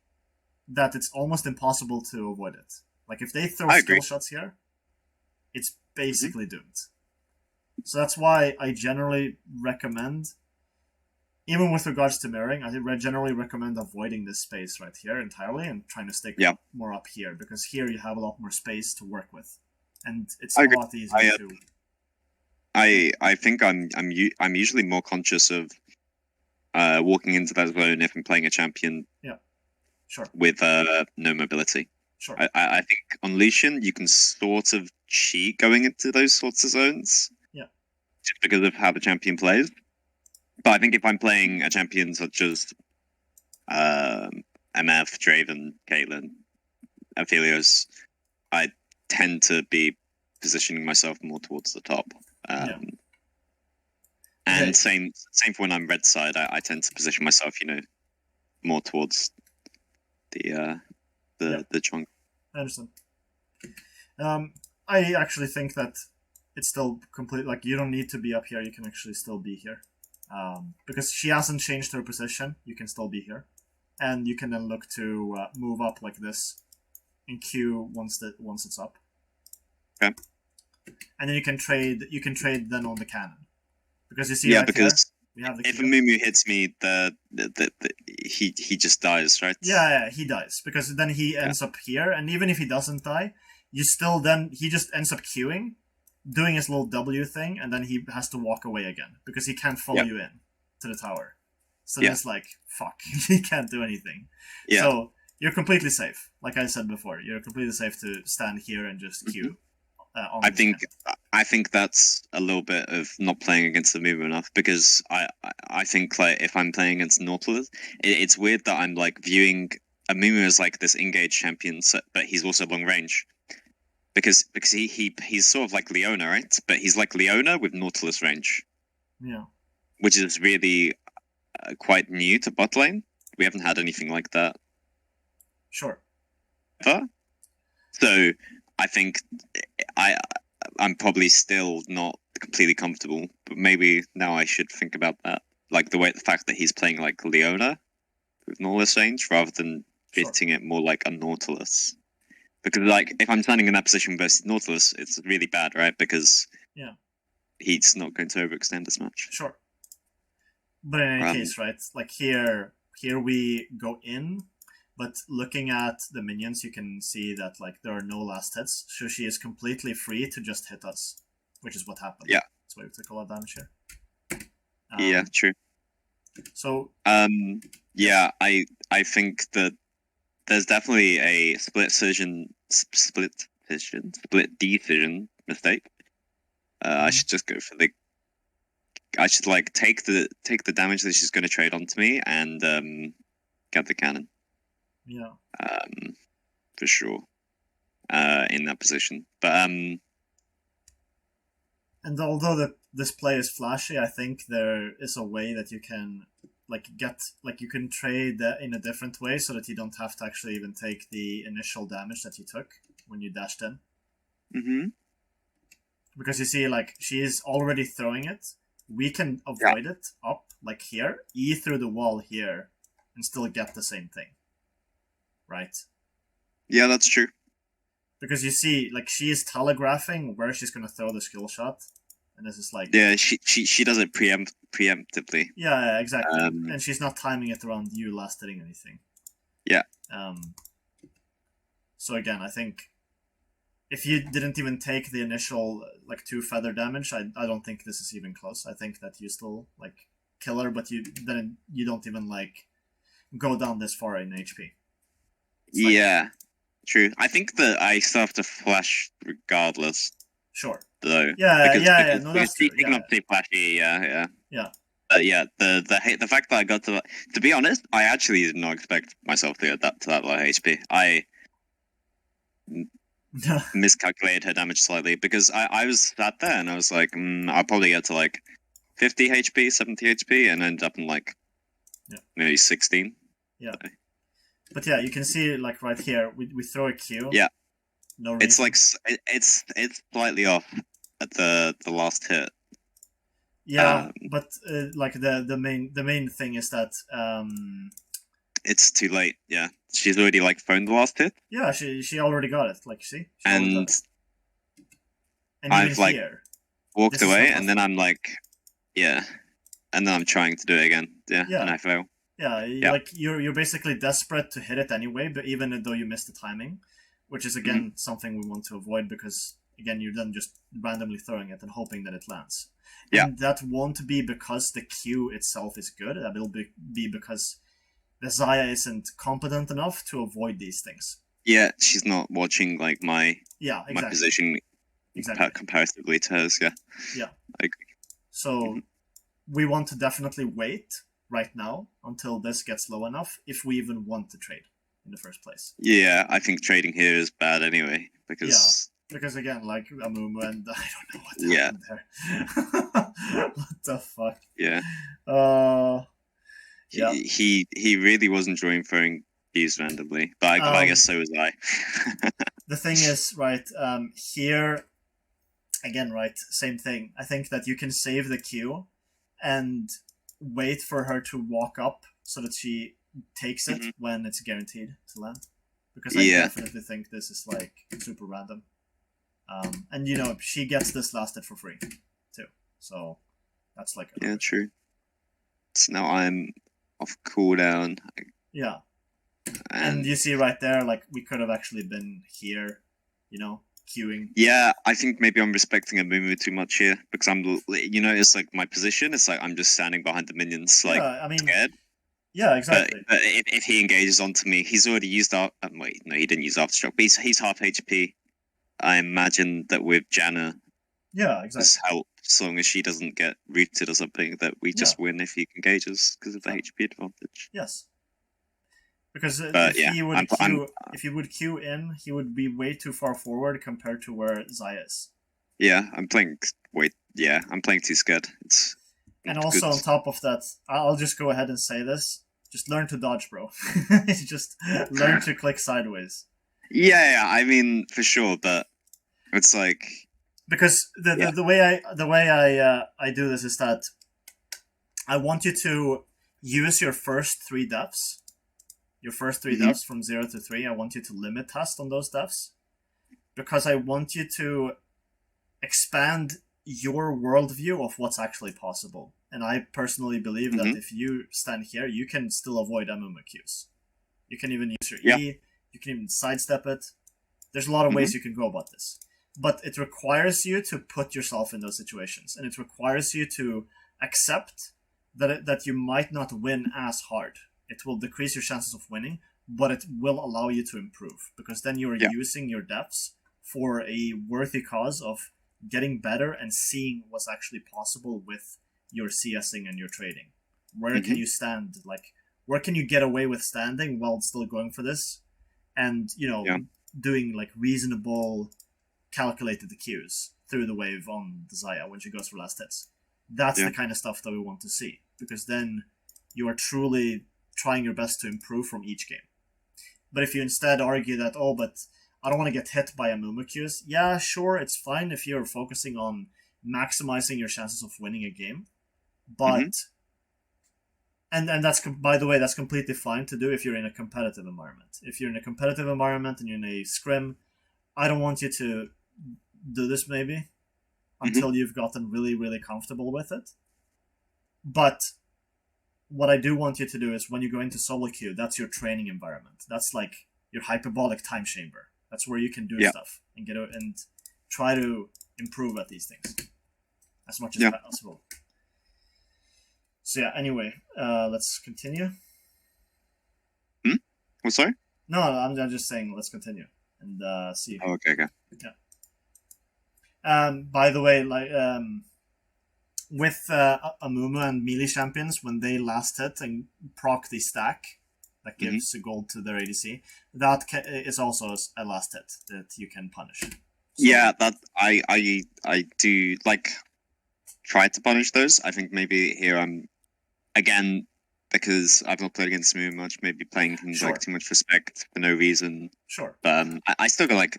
that it's almost impossible to avoid it. Like if they throw
I
skill
agree.
shots here, it's basically doomed. So that's why I generally recommend, even with regards to mirroring, I generally recommend avoiding this space right here entirely and trying to stick more up here, because here you have a lot more space to work with, and it's
I
a
agree.
lot easier to.
I think I'm usually more conscious of walking into that zone if I'm playing a champion.
Yeah, sure.
With no mobility.
Sure.
I think on Lucian you can sort of cheat going into those sorts of zones.
Yeah.
Just because of how the champion plays. But I think if I'm playing a champion such as MF, Draven, Caitlyn, Aphelios, I tend to be positioning myself more towards the top. And same for when I'm red side. I tend to position myself, more towards the jungle.
I understand. I actually think that it's still complete. Like you don't need to be up here. You can actually still be here, because she hasn't changed her position. You can still be here, and you can then look to move up like this, in Q once it's up.
Okay.
And then you can trade. You can trade then on the cannon, because you see
because
we have the
if a Mumu hits me, he just dies, right?
Yeah, he dies because then he ends up here, and even if he doesn't die, he just ends up queuing, doing his little W thing, and then he has to walk away again because he can't follow you in to the tower. So then it's like, fuck, he can't do anything. Yeah. So you're completely safe. Like I said before, you're completely safe to stand here and just queue.
I think that's a little bit of not playing against the Mumu enough, because I think like if I'm playing against Nautilus, it's weird that I'm like viewing a Mumu as like this engaged champion, but he's also long range, because he's sort of like Leona, right? But he's like Leona with Nautilus range.
Yeah.
Which is really quite new to bot lane. We haven't had anything like that.
Sure.
Ever. So I think I'm probably still not completely comfortable, but maybe now I should think about that. Like the fact that he's playing like Leona with Nautilus range rather than fitting it more like a Nautilus. Because like if I'm standing in that position versus Nautilus, it's really bad, right? Because he's not going to overextend as much.
Sure. But in any case, right? Like here we go in. But looking at the minions, you can see that like there are no last hits, so she is completely free to just hit us, which is what happened.
Yeah,
that's why we took a lot of damage here.
Yeah, true.
So
yeah, I think that there's definitely a split decision mistake. I should just go for the. I should like take the damage that she's going to trade onto me and get the cannon.
Yeah.
For sure. In that position, but
and although this play is flashy, I think there is a way that you can you can trade in a different way so that you don't have to actually even take the initial damage that you took when you dashed in.
Mm-hmm.
Because you see, like she is already throwing it. We can avoid it up like here, E through the wall here, and still get the same thing. Right?
Yeah, that's true.
Because you see, like she is telegraphing where she's gonna throw the skill shot, and this is like
she does it preemptively.
Yeah, exactly. And she's not timing it around you last hitting anything.
Yeah.
So again, I think if you didn't even take the initial like 2 feather damage, I don't think this is even close. I think that you still like kill her, but you don't even like go down this far in HP. It's
yeah, true. I think that I still have to flash regardless.
Sure.
Though.
Yeah. No, that's true.
Speaking of the flashy, yeah.
Yeah.
Yeah, the fact that I got to be honest, I actually did not expect myself to get to that low HP. I miscalculated her damage slightly because I was sat there and I was like, I'll probably get to like 50 HP, 70 HP, and end up in like maybe 16.
Yeah. But yeah, you can see like right here, we throw a Q.
Yeah.
No reason.
It's like it's slightly off at the last hit.
Yeah, but like the main thing is that
it's too late. Yeah, she's already like phoned the last hit.
Yeah, she already got it. Like, see,
and I've like walked away, and then I'm like, yeah, and then I'm trying to do it again. Yeah. And I fail.
Yeah, like you're basically desperate to hit it anyway, but even though you miss the timing, which is again something we want to avoid because again you're then just randomly throwing it and hoping that it lands. And that won't be because the Q itself is good. That will be because the Xayah isn't competent enough to avoid these things.
Yeah, she's not watching like my
my
position comparatively to hers. Yeah.
Yeah.
I agree.
So we want to definitely wait right now until this gets low enough if we even want to trade in the first place.
Yeah, I think trading here is bad anyway because
because again, like Amumu and I don't know what happened there. What the fuck?
Yeah.
Yeah.
He really wasn't drawing throwing keys randomly, but I guess so was I.
The thing is, right, here again, right, same thing. I think that you can save the Q and wait for her to walk up so that she takes it when it's guaranteed to land. Because I definitely think this is like super random. And you know, she gets this last hit for free too. So that's like
true. So now I'm off cooldown.
Yeah. And you see right there, like we could have actually been here, you know, queuing.
Yeah, I think maybe I'm respecting Amumu too much here because I'm, you know, it's like my position. It's like I'm just standing behind the minions, like scared.
Yeah, exactly.
But if he engages onto me, he's already used out. Wait, no, he didn't use aftershock. But he's half HP. I imagine that with Janna, this help, as long as she doesn't get rooted or something, that we just win if he engages because of the HP advantage.
Yes. Because if he would queue in, he would be way too far forward compared to where Xayah is.
Yeah, I'm playing too scared. It's
and also on top of that, I'll just go ahead and say this. Just learn to dodge, bro. Just learn to click sideways.
Yeah, I mean for sure, but it's like
because the way I do this is that I want you to use your first 3 deaths. Your first 3 deaths from 0 to 3, I want you to limit test on those deaths. Because I want you to expand your worldview of what's actually possible. And I personally believe that if you stand here, you can still avoid Amumu Qs. You can even use your E, you can even sidestep it. There's a lot of ways you can go about this. But it requires you to put yourself in those situations. And it requires you to accept that you might not win as hard. It will decrease your chances of winning, but it will allow you to improve. Because then you're using your deaths for a worthy cause of getting better and seeing what's actually possible with your CSing and your trading. Where can you stand? Like, where can you get away with standing while still going for this? And, you know, doing like reasonable calculated queues through the wave on the Xayah when she goes for last hits. That's the kind of stuff that we want to see. Because then you are truly trying your best to improve from each game. But if you instead argue that, oh, but I don't want to get hit by Amumu Qs, yeah, sure, it's fine if you're focusing on maximizing your chances of winning a game. But, and that's, by the way, that's completely fine to do if you're in a competitive environment. If you're in a competitive environment and you're in a scrim, I don't want you to do this maybe until you've gotten really, really comfortable with it. But what I do want you to do is when you go into solo queue, that's your training environment. That's like your hyperbolic time chamber. That's where you can do
Yeah.
stuff and get out and try to improve at these things as much as
Yeah.
possible. So yeah, anyway, let's continue.
Oh, sorry?
No, I'm just saying let's continue and see.
Oh, okay.
By the way, like with Amumu and melee champions, when they last hit and proc the stack that gives gold to their ADC, that is also a last hit that you can punish. So,
yeah, that I do like try to punish those. I think maybe here I'm again because I've not played against Moo much. Maybe playing him like too much respect for no reason.
Sure.
But I still got like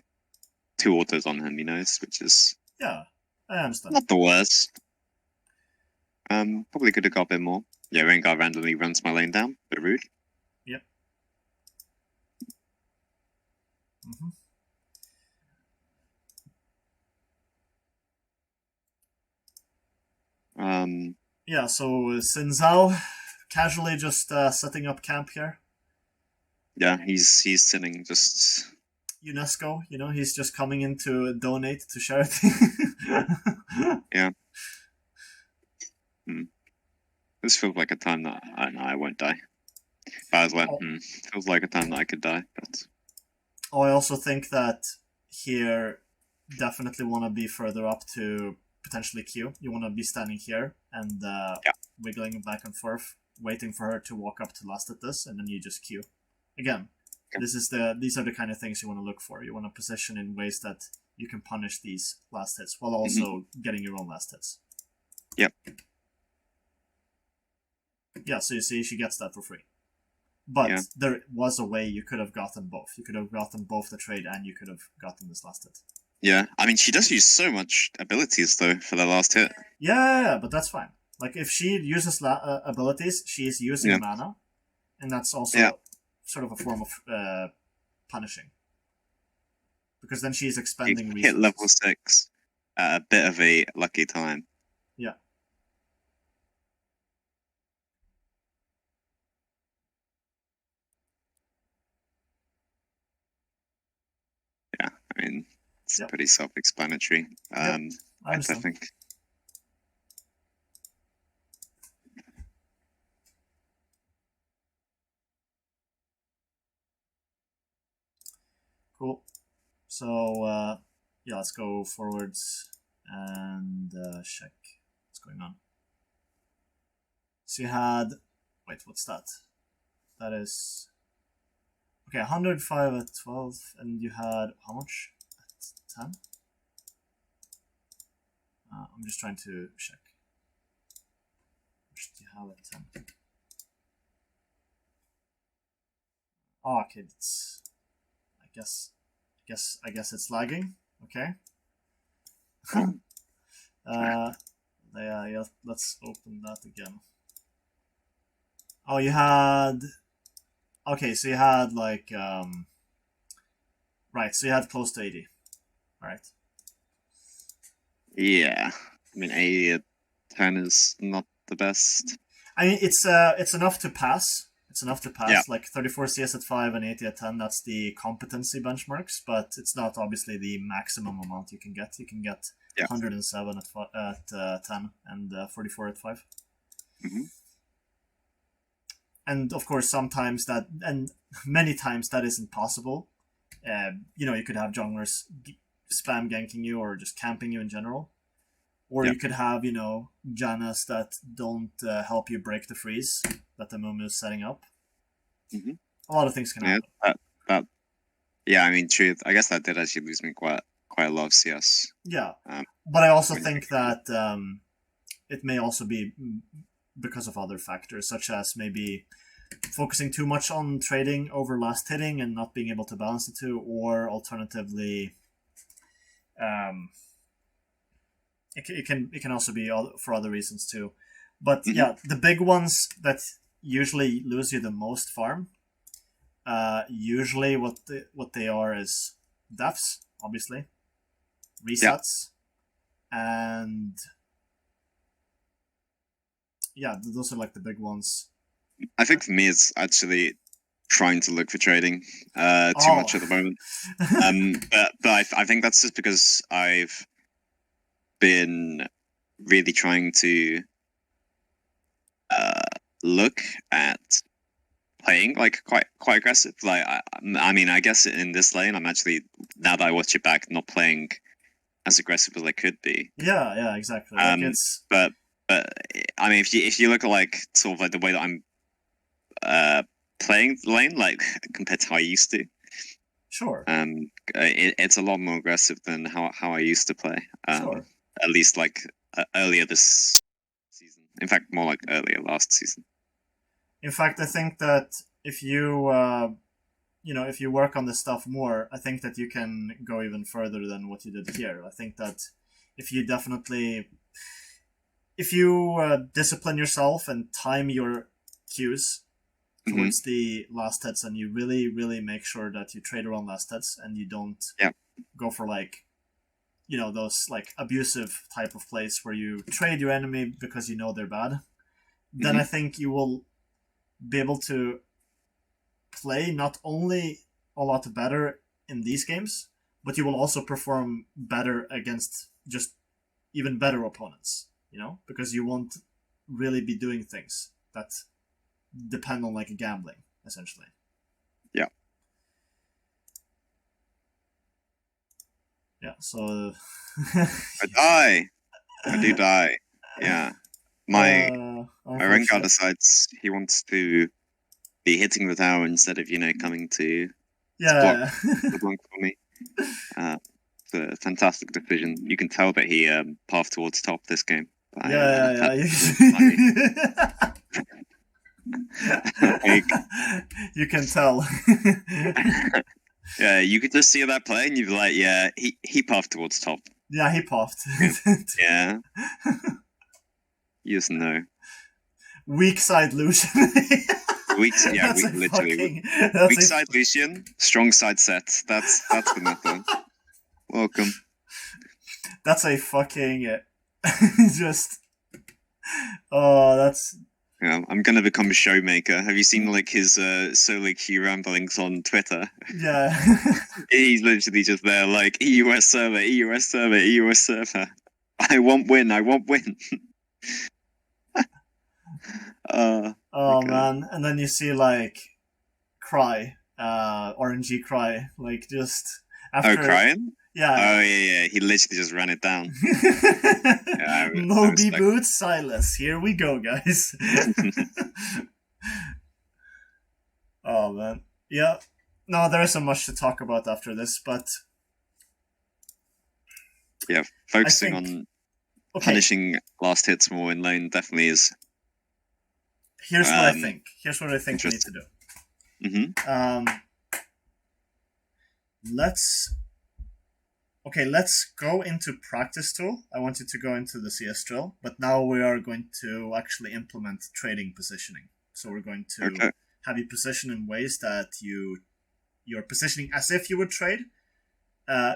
2 autos on him, which is
I understand.
Not the worst. Probably could have got a bit more. Yeah, Rengar randomly runs my lane down. Bit rude.
Yep. Yeah, so Xin Zhao casually just setting up camp here.
Yeah, he's sitting just
UNESCO, he's just coming in to donate to charity.
Yeah. This feels like a time that I won't die. But I was like, feels like a time that I could die. But
I also think that here definitely want to be further up to potentially Q. You want to be standing here and wiggling back and forth, waiting for her to walk up to last at this, and then you just Q. Again, these are the kind of things you want to look for. You want to position in ways that you can punish these last hits while also getting your own last hits.
Yep.
Yeah, so you see she gets that for free. But there was a way you could have gotten both. You could have gotten both the trade and you could have gotten this last hit.
Yeah, I mean, she does use so much abilities, though, for the last hit.
Yeah, but that's fine. Like, if she uses abilities, she is using mana. And that's also sort of a form of punishing. Because then she's expending resources.
Hit level 6 at a bit of a lucky time.
Yeah.
Yeah, I mean, it's pretty self-explanatory. I think.
Cool. So, let's go forwards and check what's going on. So you had... Wait, what's that? That is... Okay, 105 at 12, and you had how much at 10? I'm just trying to check. What do you have at 10? Oh, okay, it's... I guess it's lagging. Okay. Yeah, let's open that again. Oh, you had... Okay, so you had like... Right, so you had close to 80. Right.
Yeah. I mean, 80 at 10 is not the best.
I mean, it's enough to pass. It's enough to pass. Like 34 CS at 5 and 80 at 10, that's the competency benchmarks, but it's not obviously the maximum amount you can get. You can get 107 at 10 and 44 at 5. And of course, sometimes that, and many times that isn't possible. You could have junglers spam ganking you or just camping you in general. Or you could have, Jannas that don't help you break the freeze that the Mumu is setting up. A lot of things can happen.
Yeah, I mean, truth. I guess that did actually lose me quite a lot of CS.
Yeah, but I also think that it may also be because of other factors, such as maybe focusing too much on trading over last hitting and not being able to balance the two, or alternatively, it can also be for other reasons too. But the big ones that usually lose you the most farm, usually what they are is deaths, obviously, resets, and those are like the big ones.
I think for me, it's actually trying to look for trading too much at the moment. But I think that's just because I've been really trying to look at playing like quite aggressive. Like I mean, I guess in this lane, I'm actually, now that I watch it back, not playing as aggressive as I could be.
Yeah, exactly. Like it's...
But I mean, if you look at like sort of like the way that I'm playing the lane, like compared to how I used to,
sure.
It's a lot more aggressive than how I used to play.
Sure.
At least like earlier this season. In fact, more like earlier last season.
In fact, I think that if you if you work on this stuff more, I think that you can go even further than what you did here. I think that if you discipline yourself and time your cues towards the last hits, and you really make sure that you trade around last hits and you don't go for like, those like abusive type of plays where you trade your enemy because you know they're bad, then I think you will be able to play not only a lot better in these games, but you will also perform better against just even better opponents, because you won't really be doing things that depend on like gambling, essentially.
Yeah.
Yeah, so...
I do die. Yeah. My Rengar decides he wants to be hitting the tower instead of, coming to block for me. It's a fantastic decision. You can tell that he pathed towards top this game.
You can tell.
Yeah, you could just see that play and you'd be like, yeah, he pathed towards top.
Yeah, he puffed.
Yeah. You just know.
Weak side Lucian.
Weak side Lucian, strong side set. That's the method. Welcome.
That's a fucking just... Oh, that's...
Yeah, I'm gonna become a showmaker. Have you seen like his solo queue ramblings on Twitter?
Yeah.
He's literally just there like EUS server, EUS server, EUS server. I want win.
Oh man, and then you see like Cry, RNG Cry, like just after...
Oh, crying?
Yeah.
Oh yeah. He literally just ran it down.
Moby Boots Silas. Here we go, guys. Oh man. Yeah. No, there isn't much to talk about after this, but
yeah, focusing on punishing last hits more in lane definitely is.
Here's what I think. Here's what I think we need to do. Let's go into practice tool. I want you to go into the CS drill, but now we are going to actually implement trading positioning. So we're going to have you position in ways that you're positioning as if you would trade.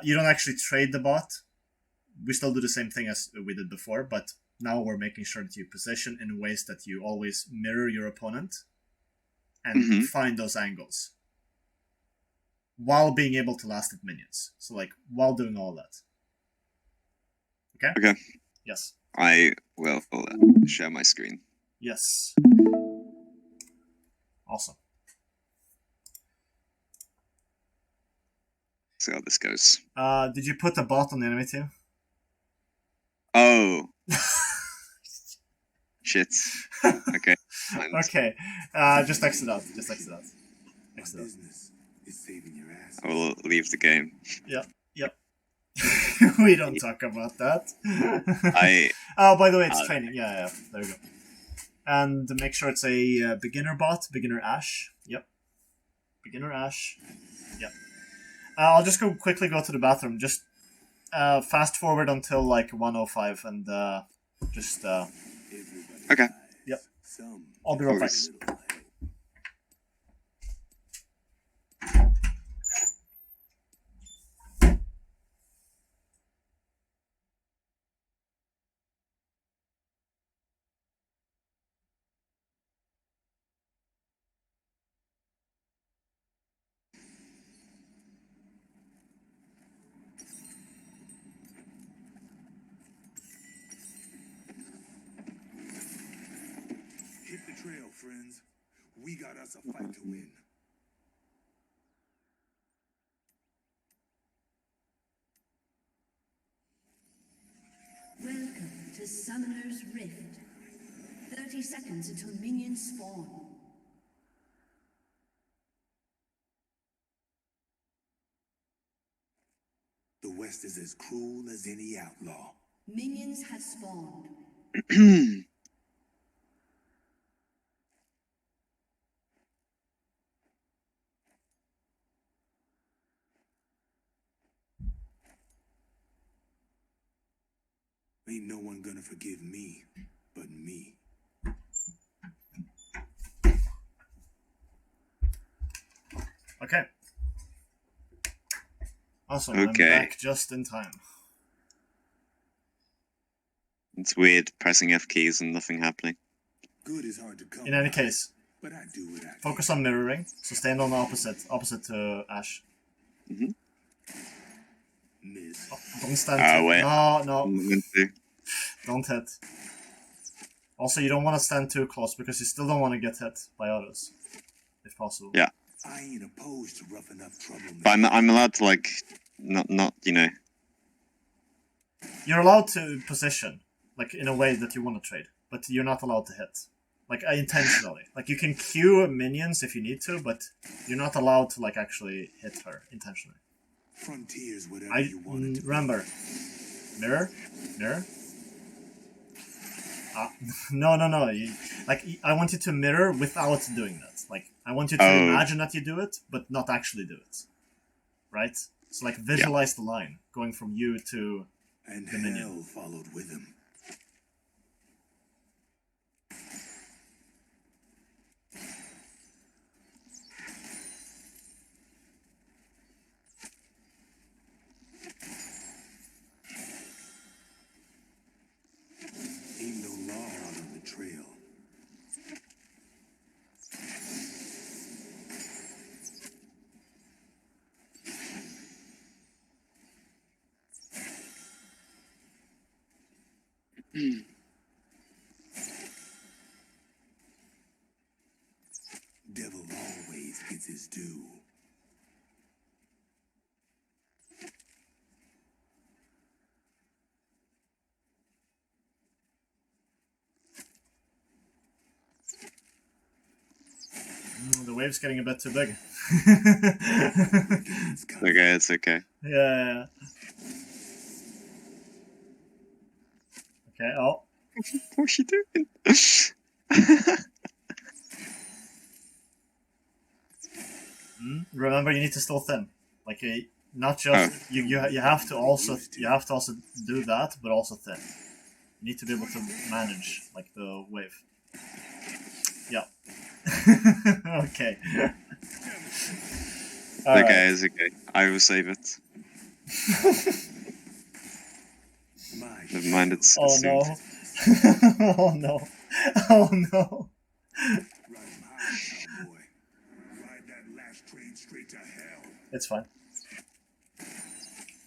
You don't actually trade the bot. We still do the same thing as we did before, but now we're making sure that you position in ways that you always mirror your opponent and find those angles while being able to last hit minions. So like while doing all that. Okay? Yes.
I will share my screen.
Yes. Awesome.
See how this goes.
Did you put the bot on the enemy team?
Oh. Shit. Okay.
Okay. Just exit out. Exit out.
I will leave the game.
Yep. We don't talk about that. Oh, by the way, it's training. Yeah. There we go. And make sure it's a beginner bot, beginner Ash. Yep. Beginner Ash. Yep. I'll just quickly go to the bathroom. Just fast forward until like 105 and just...
Okay.
Yep. I'll be right back.
trail, friends. We got us a fight to win.
Welcome to Summoner's Rift. 30 seconds until minions spawn.
The West is as cruel as any outlaw.
Minions have spawned.
Ain't no one gonna forgive me, but me.
Okay. Awesome.
Okay.
I'm back just in time.
It's weird pressing F keys and nothing happening.
Good is hard to come
In any
by,
case,
but I do what I
focus
can.
on mirroring. So stand on the opposite to Ash.
Miss.
Oh, don't stand too.
Wait.
No.
I'm meant to.
Don't hit. Also, you don't want to stand too close because you still don't want to get hit by others, if possible.
Yeah.
I ain't opposed to roughing up trouble.
But I'm allowed to like not you know.
You're allowed to position, like in a way that you want to trade, but you're not allowed to hit, like intentionally. Like you can queue minions if you need to, but you're not allowed to like actually hit her intentionally.
Frontiers, whatever you want it to be.
Remember, mirror. No. I want you to mirror without doing that. Like, I want you to imagine that you do it, but not actually do it. Right? So, like, visualize the line going from you to
And
the minion.
hell followed with him. Ain't no law out on the trail. Devil always gets his due.
The wave's getting a bit too big.
It's coming.
Okay, it's okay.
Yeah. Okay, oh.
What's she doing?
Remember, you need to still thin. Like, not just... You have to also do that, but also thin. You need to be able to manage, like, the wave. Yeah. Okay.
Okay, it's okay. I will save it. Never mind, it's
Oh no. Oh no. Oh no.
Ride high, cowboy. Ride that last train straight to hell.
It's fine.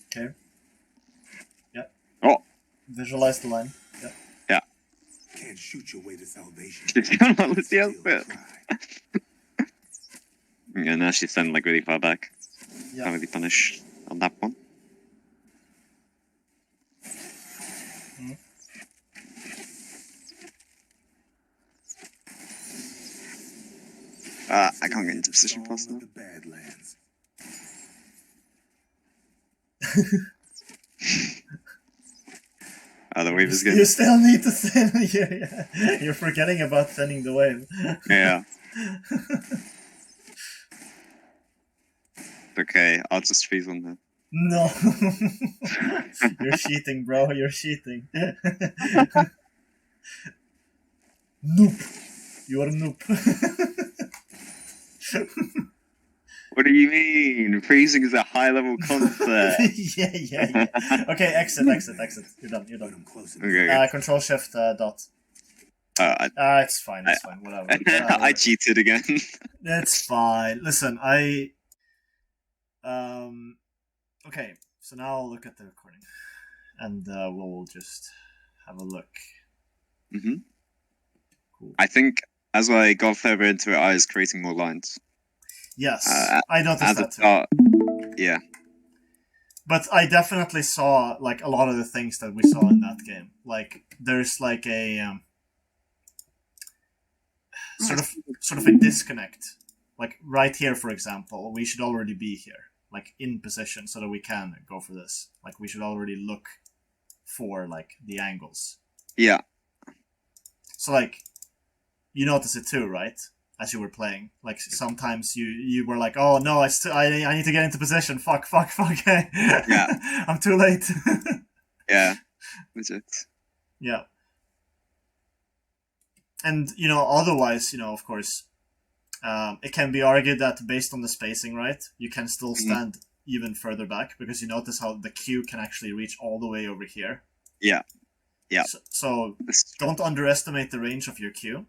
Okay. Yep.
Oh.
Visualize the line. Yep.
Yeah.
Can't shoot your way to salvation.
Let's see how
Still
bit.
try.
Yeah, now she's standing like really far back.
Yeah.
Can't really punish on that one. I can't get into position
Song
fast
of
enough.
the Badlands.
The wave is
You
good.
still need to thin. Yeah. You're forgetting about thinning the wave.
Yeah. Okay, I'll just freeze on her.
No. You're cheating, bro. You're cheating. Noob. You're a noob.
What do you mean? Freezing is a high level concept.
yeah. Okay, exit. You're done.
But I'm close enough.
Okay.
Control Shift dot. It's fine. Whatever.
I cheated again.
It's fine. Listen, okay, so now I'll look at the recording, and we'll just have a look.
Mm-hmm.
Cool.
I think as I got further into it, I was creating more lines.
Yes,
At
I noticed
the
that too.
start, yeah.
But I definitely saw like a lot of the things that we saw in that game. Like there's like a sort of a disconnect. Like right here, for example, we should already be here, like in position, so that we can go for this. Like we should already look for like the angles.
Yeah.
So like, you notice it too, right? As you were playing, like sometimes you were like, oh no, I need to get into position. Fuck.
Yeah.
I'm too late.
Yeah. Legit.
Yeah. And otherwise, of course, it can be argued that based on the spacing, right, you can still stand even further back, because you notice how the Q can actually reach all the way over here.
Yeah. Yeah.
So don't underestimate the range of your Q,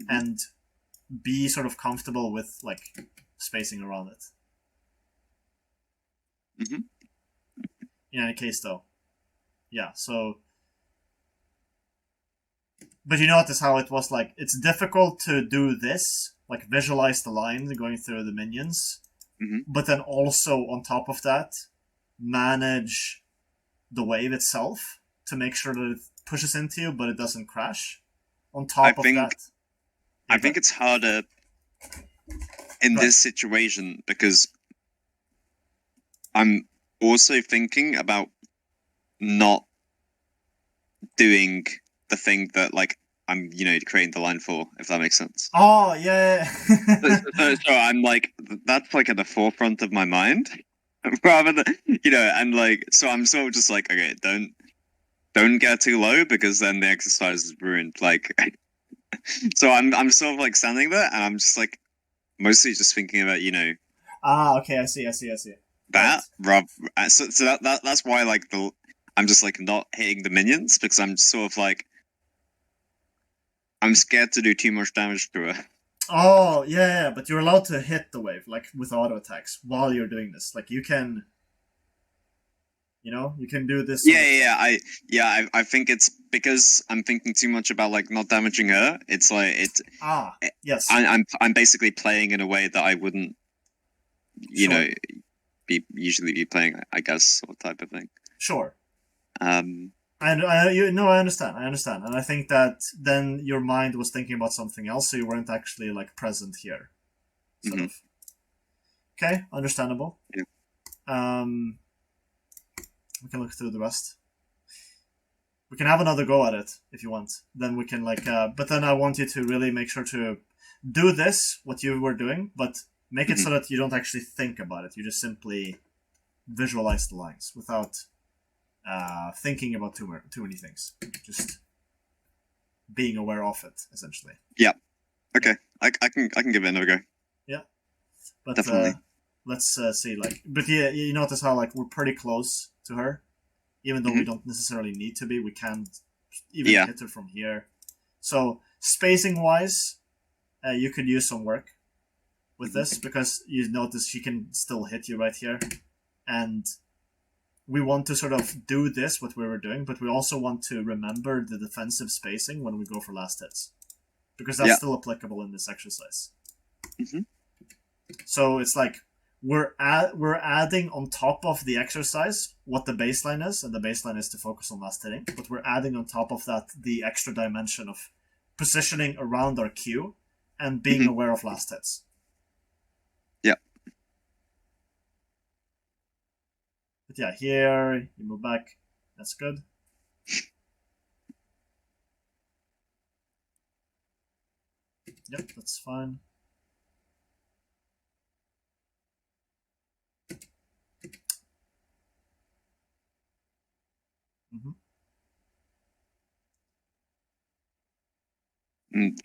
and be sort of comfortable with like spacing around it. In any case, though, yeah. So, but you notice how it was like it's difficult to do this, like visualize the line going through the minions, but then also on top of that, manage the wave itself to make sure that it pushes into you, but it doesn't crash. On top of that,
I think it's harder in this situation because I'm also thinking about not doing the thing that like I'm creating the line for, if that makes sense.
Oh yeah.
So I'm like, that's like at the forefront of my mind, rather than and like, so I'm sort of just like, okay, don't get too low, because then the exercise is ruined. Like, so I'm sort of like standing there, and I'm just like mostly just thinking about
Okay, I see.
that. So that's why like I'm just like not hitting the minions, because I'm sort of like I'm scared to do too much damage to her.
Oh yeah, but you're allowed to hit the wave like with auto attacks while you're doing this. Like you can, you can do this.
I think it's because I'm thinking too much about like not damaging her. It's like
yes.
I'm basically playing in a way that I wouldn't, usually be playing, I guess, sort of type of thing.
Sure.
I
understand, and I think that then your mind was thinking about something else, so you weren't actually like present here, sort of. Okay, understandable.
Yeah.
We can look through the rest. We can have another go at it if you want. Then we can like, but then I want you to really make sure to do this, what you were doing, but make it so that you don't actually think about it. You just simply visualize the lines without thinking about too many things. Just being aware of it, essentially.
Yeah. Okay. I can give it another go.
Yeah. But
definitely.
Let's see. Like, but yeah, you notice how like we're pretty close to her, even though we don't necessarily need to be. We can even hit her from here. So spacing wise, you could use some work with this, because you notice she can still hit you right here, and we want to sort of do this, what we were doing, but we also want to remember the defensive spacing when we go for last hits, because that's still applicable in this exercise. So it's like we're adding on top of the exercise what the baseline is, and the baseline is to focus on last hitting, but we're adding on top of that the extra dimension of positioning around our Q and being aware of last hits. But yeah, here, you move back. That's good. Yep, that's fine.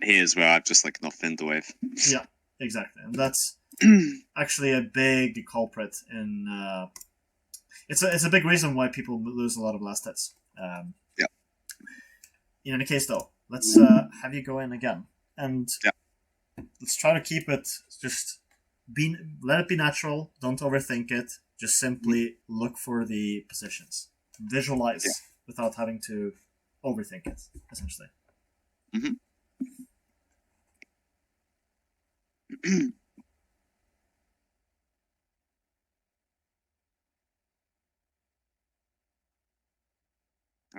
Here's where I've just like not thinned the wave.
Yeah, exactly. And that's actually a big culprit in... It's a big reason why people lose a lot of last hits. In any case, though, let's have you go in again, and let's try to keep it just let it be natural. Don't overthink it. Just simply look for the positions. Visualize without having to overthink it. Essentially.
I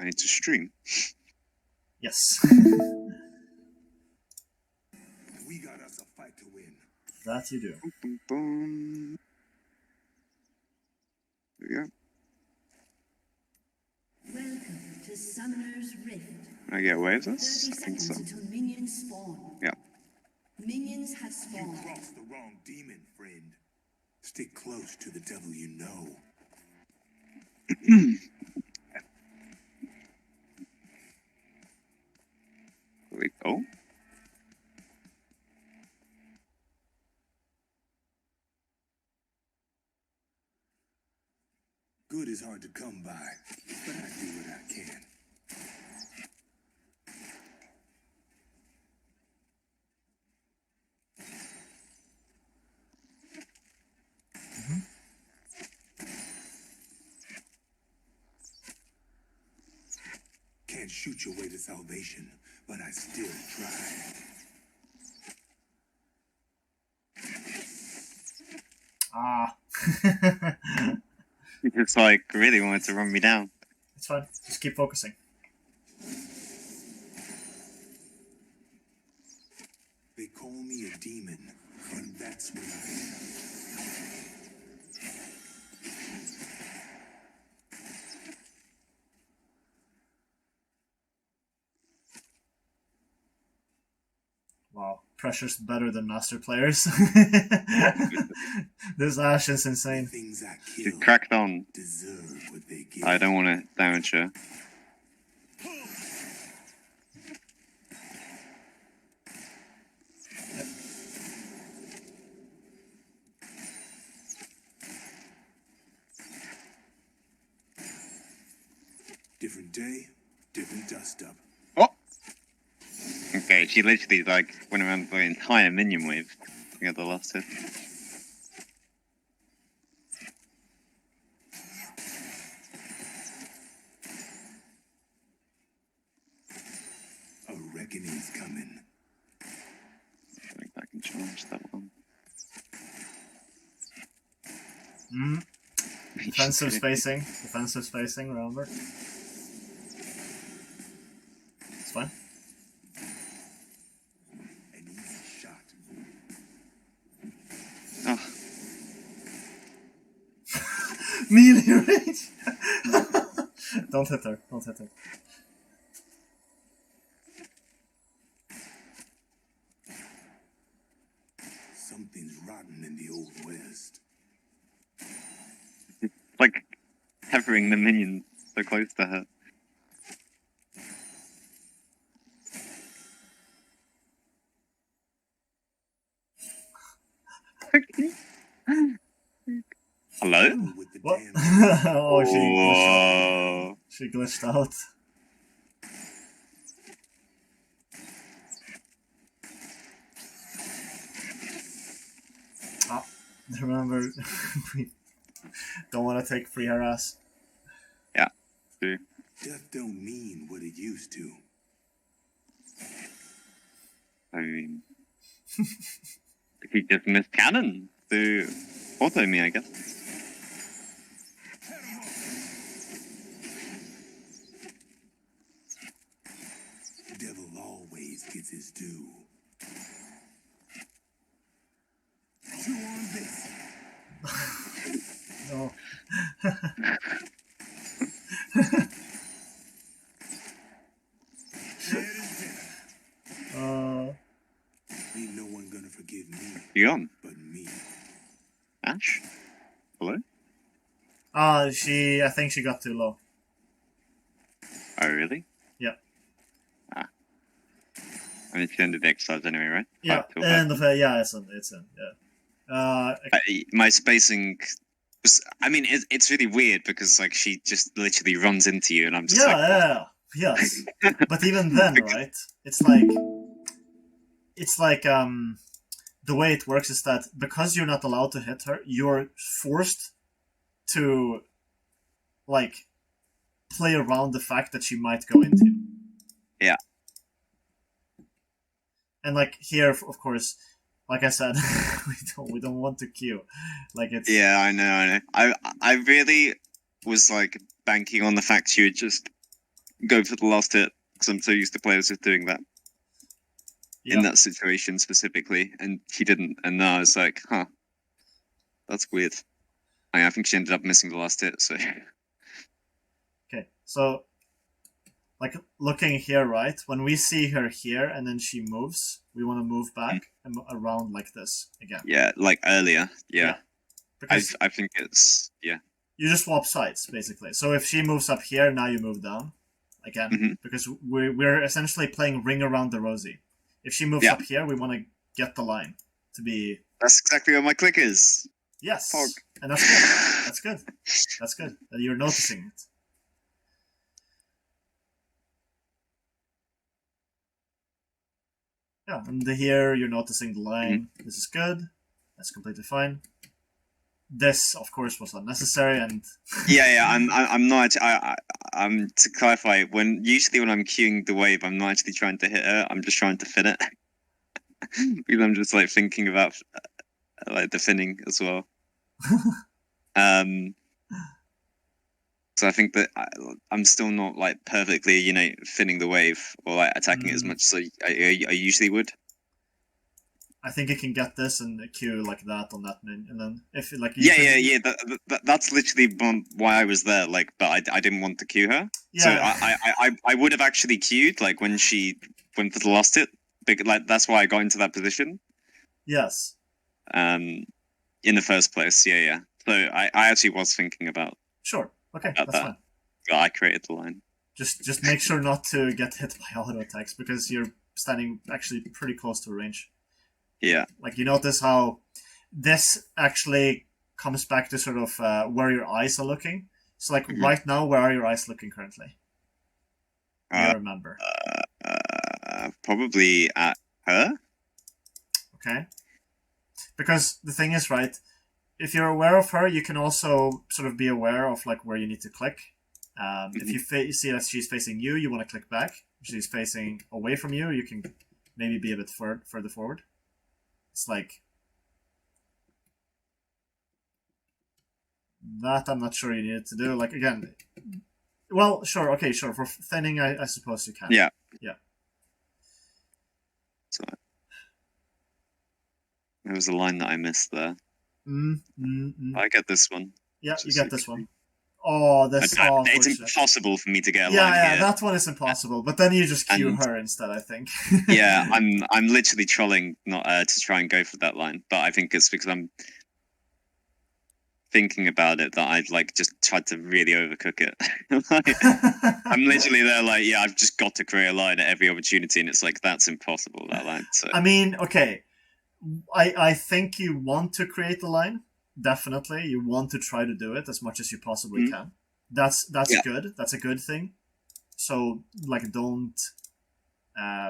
need to stream.
Yes.
We got us a fight to win.
That you do.
Boom, boom. There we go.
Welcome to Summoner's Rift.
Can I get away with
30
this? I think
seconds
so.
until minions spawn.
Yeah.
Minions have
You
spawned.
crossed the wrong demon, friend. Stick close to the devil you know.
There we go.
Good is hard to come by, but I do what I can. Can't shoot your way to salvation, but I still try.
Ah.
It's like really wanted to run me down.
It's fine. Just keep focusing.
They call me a demon, but that's what I am.
Wow. Pressure's better than master players. This Ashe is insane.
Things I
She
kill
cracked on.
deserve what they give.
I don't want to damage her.
Different day, different dust up.
Oh! Okay, she literally like went around the entire minion wave to get the last hit.
A reckoning's coming.
I think I can charge that one.
Mm. Defensive spacing. Defensive spacing, remember? It's fine.
An easy shot.
Oh,
Melee range! Don't hit her. Don't hit her.
Something's rotten in the old west.
like tethering the minion so close to her. Hello?
With the
What?
damn
Oh, she glitched out.
Whoa.
She glitched out. Ah, remember, we don't want to take free harass.
Yeah, true.
death don't mean what it used to.
I mean, he just missed cannon to auto me, I guess.
Devil always gets his due. Chew on this.
No.
Ain't no one gonna forgive me
You gone?
but me.
Ash? Hello?
I think she got too low.
Oh, really?
Yeah.
I mean, it's the end of the exercise anyway, right?
Yeah,
Five till
and
five.
yeah, it's in, yeah.
My spacing was, I mean, it's really weird because, like, she just literally runs into you and I'm just like,
Yes. But even then, right? It's like the way it works is that because you're not allowed to hit her, you're forced to like play around the fact that she might go into you.
Yeah.
And like here, of course, like I said, we don't want to queue. Like it's
Yeah, I know. I really was like banking on the fact she would just go for the last hit because I'm so used to players just doing that in that situation specifically, and she didn't. And now I was like, huh, that's weird. I think she ended up missing the last hit. So
okay. So like looking here, right? When we see her here and then she moves, we want to move back and around like this again.
yeah, like earlier. Yeah.
Because
I think it's
you just swap sides basically. So if she moves up here, now you move down again because we're essentially playing ring around the Rosie. If she moves up here, we want to get the line to be.
That's exactly what my click is.
Yes,
Pog.
and that's good. That's good. That's good that you're noticing it. Yeah, and here you're noticing the line. This is good. That's completely fine. This, of course, was unnecessary, and
I'm not. I'm to clarify. Usually when I'm queuing the wave, I'm not actually trying to hit her. I'm just trying to fin it because I'm just like thinking about like the finning as well. So I think that I'm still not like perfectly, finning the wave or like attacking it as much as I usually would.
I think you can get this and queue like that on that min, and then if like
That's literally why I was there. Like, but I didn't want to queue her.
Yeah.
So I would have actually queued like when she went for the last hit. Like that's why I got into that position.
Yes.
In the first place, yeah. So I actually was thinking about.
Sure. Okay, that's fine.
I created the line.
Just make sure not to get hit by auto attacks because you're standing actually pretty close to range.
Yeah.
Like you notice how this actually comes back to sort of where your eyes are looking. So like right now, where are your eyes looking currently? I remember.
Probably at her.
Okay. Because the thing is, right, if you're aware of her, you can also sort of be aware of like where you need to click. If you see that she's facing you, you want to click back. If she's facing away from you, you can maybe be a bit further forward. It's like that. I'm not sure you need to do. Like again, well, sure, okay, sure. For thinning, I suppose you can.
Yeah. So there was a line that I missed there. I get this one.
Yeah, you get this one. Oh,
it's impossible for me to get a line
here.
here.
That one is impossible. But then you just queue her instead, I think.
Yeah, I'm literally trolling not to try and go for that line, but I think it's because I'm thinking about it that I'd like just tried to really overcook it. I'm literally there like, yeah, I've just got to create a line at every opportunity, and it's like that's impossible, that line. So
I mean, okay, I think you want to create the line. Definitely, you want to try to do it as much as you possibly can. That's good. That's a good thing. So like, don't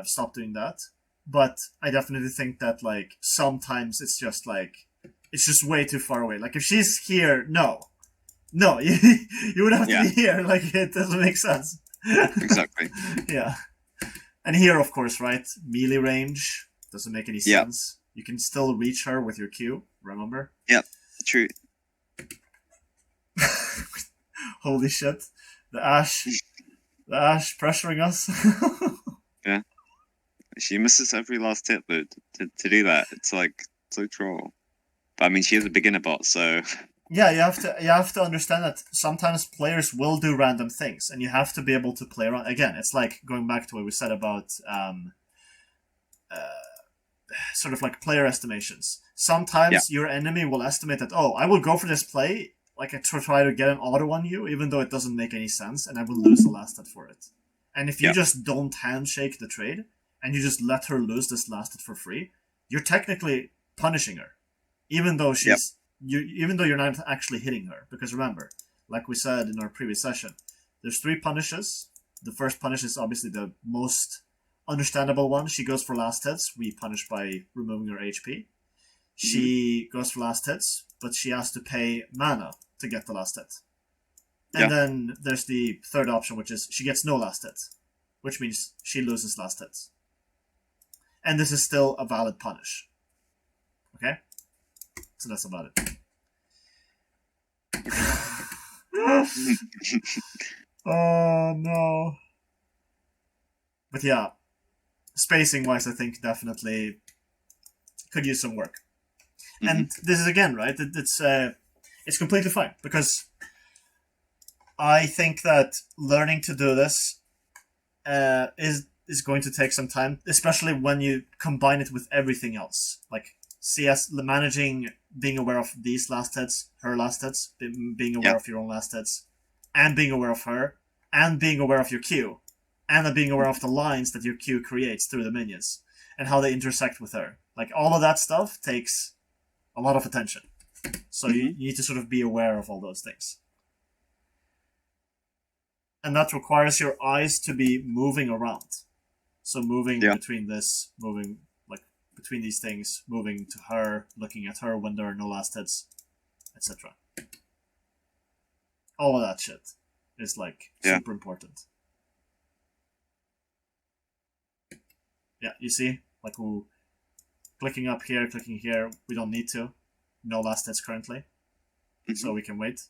stop doing that. But I definitely think that like sometimes it's just way too far away. Like if she's here, no, you would have to be here. Like it doesn't make sense.
Exactly.
Yeah, and here of course, right? Melee range doesn't make any sense. You can still reach her with your Q. Remember?
Yep. True.
Holy shit. The Ash pressuring us.
Yeah. She misses every last hit, though. To do that, it's like so troll. But I mean, she is a beginner bot, so.
Yeah, you have to understand that sometimes players will do random things, and you have to be able to play around. Again, it's like going back to what we said about sort of like player estimations. Sometimes your enemy will estimate that, oh, I will go for this play, like I try to get an auto on you, even though it doesn't make any sense, and I will lose the last hit for it. And if you just don't handshake the trade, and you just let her lose this last hit for free, you're technically punishing her, even though even though you're not actually hitting her. Because remember, like we said in our previous session, there's 3 punishes. The first punish is obviously the most understandable one. She goes for last hits. We punish by removing her HP. She goes for last hits, but she has to pay mana to get the last hit. And then there's the third option, which is she gets no last hits, which means she loses last hits. And this is still a valid punish. Okay? So that's about it. Oh no. But yeah, spacing-wise, I think definitely could use some work. And this is again, right? It's completely fine because I think that learning to do this is going to take some time, especially when you combine it with everything else, like CS managing, being aware of these last hits, her last hits, being aware of your own last hits, and being aware of her, and being aware of your Q, and being aware of the lines that your Q creates through the minions and how they intersect with her. Like all of that stuff takes a lot of attention. So you need to sort of be aware of all those things. And that requires your eyes to be moving around. So moving between this, moving like between these things, moving to her, looking at her when there are no last hits, etc. All of that shit is like super important. Yeah, you see? Like clicking up here, clicking here, we don't need to. No last hits currently. So we can wait.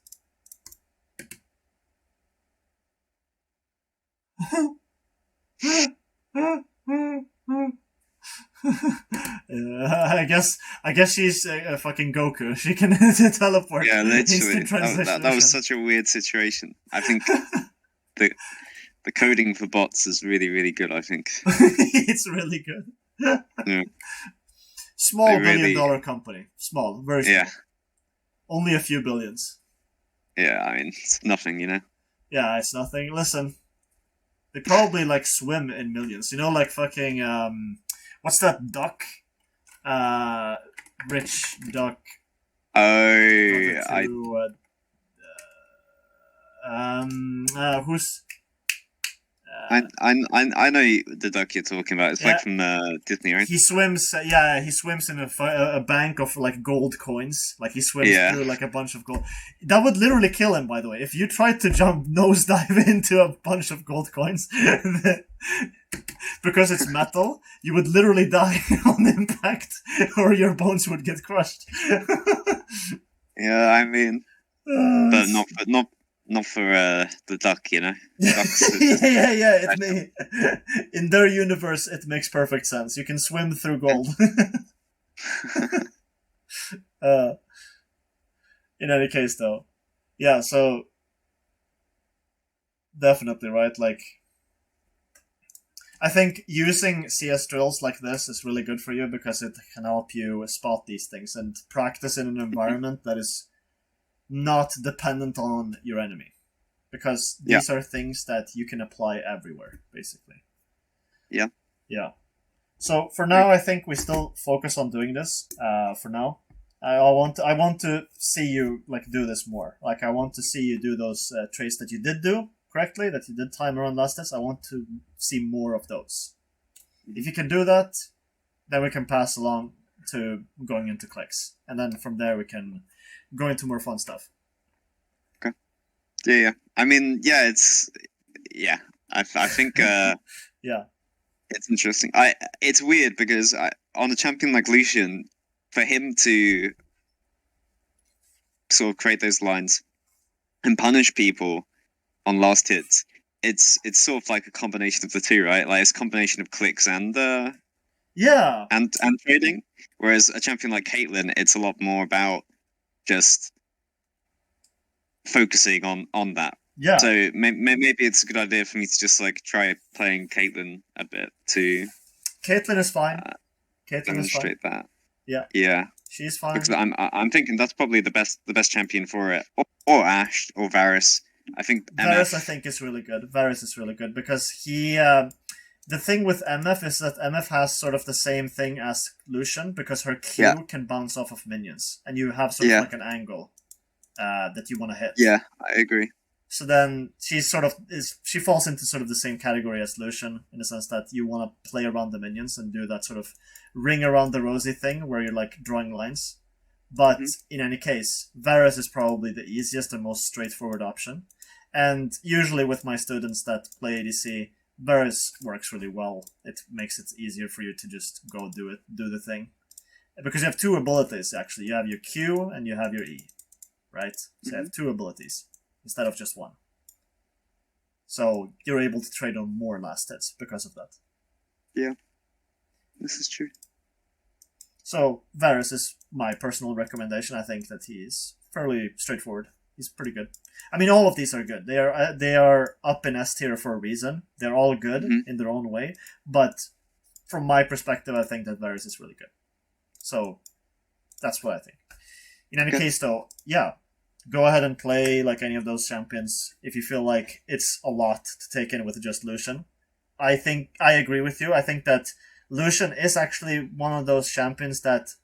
I guess she's a fucking Goku. She can teleport.
Yeah, literally.
That
was such a weird situation. I think the coding for bots is really, really good. I think
it's really good.
Yeah.
Small billion-dollar company. Small, very small.
Yeah.
Only a few billions.
Yeah, I mean, it's nothing, you know?
Yeah, it's nothing. Listen, they probably, like, swim in millions. You know, like fucking, what's that duck? Rich duck.
Oh,
who's...
I know the duck you're talking about. It's like from Disney, right?
He swims. He swims in a bank of like gold coins. Like he swims through like a bunch of gold. That would literally kill him. By the way, if you tried to jump nosedive into a bunch of gold coins, because it's metal, you would literally die on impact, or your bones would get crushed.
Yeah, I mean, but not for the duck, you know.
Yeah. In their universe, it makes perfect sense. You can swim through gold. In any case, though, yeah. So definitely right. Like, I think using CS drills like this is really good for you because it can help you spot these things and practice in an environment that is not dependent on your enemy, because these are things that you can apply everywhere, basically. Yeah. So for now, I think we still focus on doing this. For now, I want to see you like do this more. Like I want to see you do those traits that you did do correctly, that you did time around last test. I want to see more of those. If you can do that, then we can pass along to going into clicks, and then from there we can go into more fun stuff.
Okay. Yeah. I mean, it's I think it's interesting. It's weird because on a champion like Lucian, for him to sort of create those lines and punish people on last hits, it's sort of like a combination of the two, right? Like it's a combination of clicks and trading. Whereas a champion like Caitlyn, it's a lot more about just focusing on that.
Yeah.
So maybe it's a good idea for me to just like try playing Caitlyn a bit to.
Caitlyn is fine.
Demonstrate that.
Yeah.
Yeah.
She's fine.
Because I'm thinking that's probably the best champion for it, or Ashe or Varus. I think
Varus I think is really good. Varus is really good because he. The thing with MF is that MF has sort of the same thing as Lucian because her Q can bounce off of minions, and you have sort of like an angle that you want to hit.
Yeah, I agree.
So then she falls into sort of the same category as Lucian in the sense that you want to play around the minions and do that sort of ring around the rosy thing where you're like drawing lines. But in any case, Varus is probably the easiest and most straightforward option. And usually with my students that play ADC, Varus works really well. It makes it easier for you to just go do the thing. because you have two abilities actually. You have your Q and you have your E, right? So you have two abilities instead of just one. So you're able to trade on more last hits because of that.
Yeah, this is true.
So Varus is my personal recommendation. I think that he is fairly straightforward. He's pretty good. I mean, all of these are good. They are up in S tier for a reason. They're all good in their own way. But from my perspective, I think that Varus is really good. So that's what I think. In any case, though, yeah, go ahead and play like any of those champions if you feel like it's a lot to take in with just Lucian. I think I agree with you. I think that Lucian is actually one of those champions that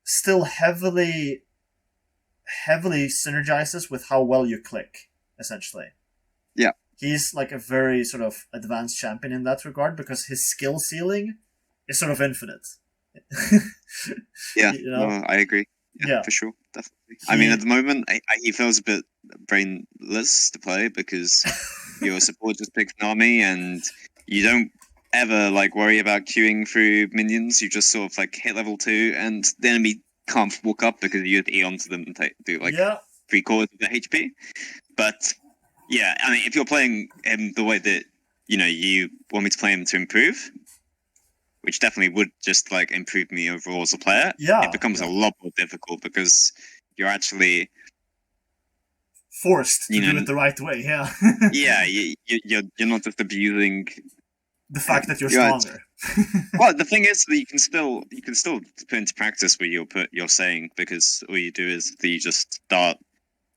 still heavily synergizes with how well you click, essentially.
Yeah.
He's like a very sort of advanced champion in that regard because his skill ceiling is sort of infinite.
Yeah,
you know?
no, I agree. Yeah, for sure, definitely. I mean, at the moment, he feels a bit brainless to play because your support just picks an army and you don't ever like worry about queuing through minions. You just sort of like hit level 2 and the enemy can't walk up because you have to E onto them and do like 3/4 of the HP. But yeah, I mean, if you're playing him the way that you want me to play him to improve, which definitely would just like improve me overall as a player, it becomes a lot more difficult because you're actually
forced to do it the right way. Yeah.
Yeah, you're not just abusing
the fact that you're stronger.
Well, the thing is that you can still put into practice what you're saying, because all you do is that you just start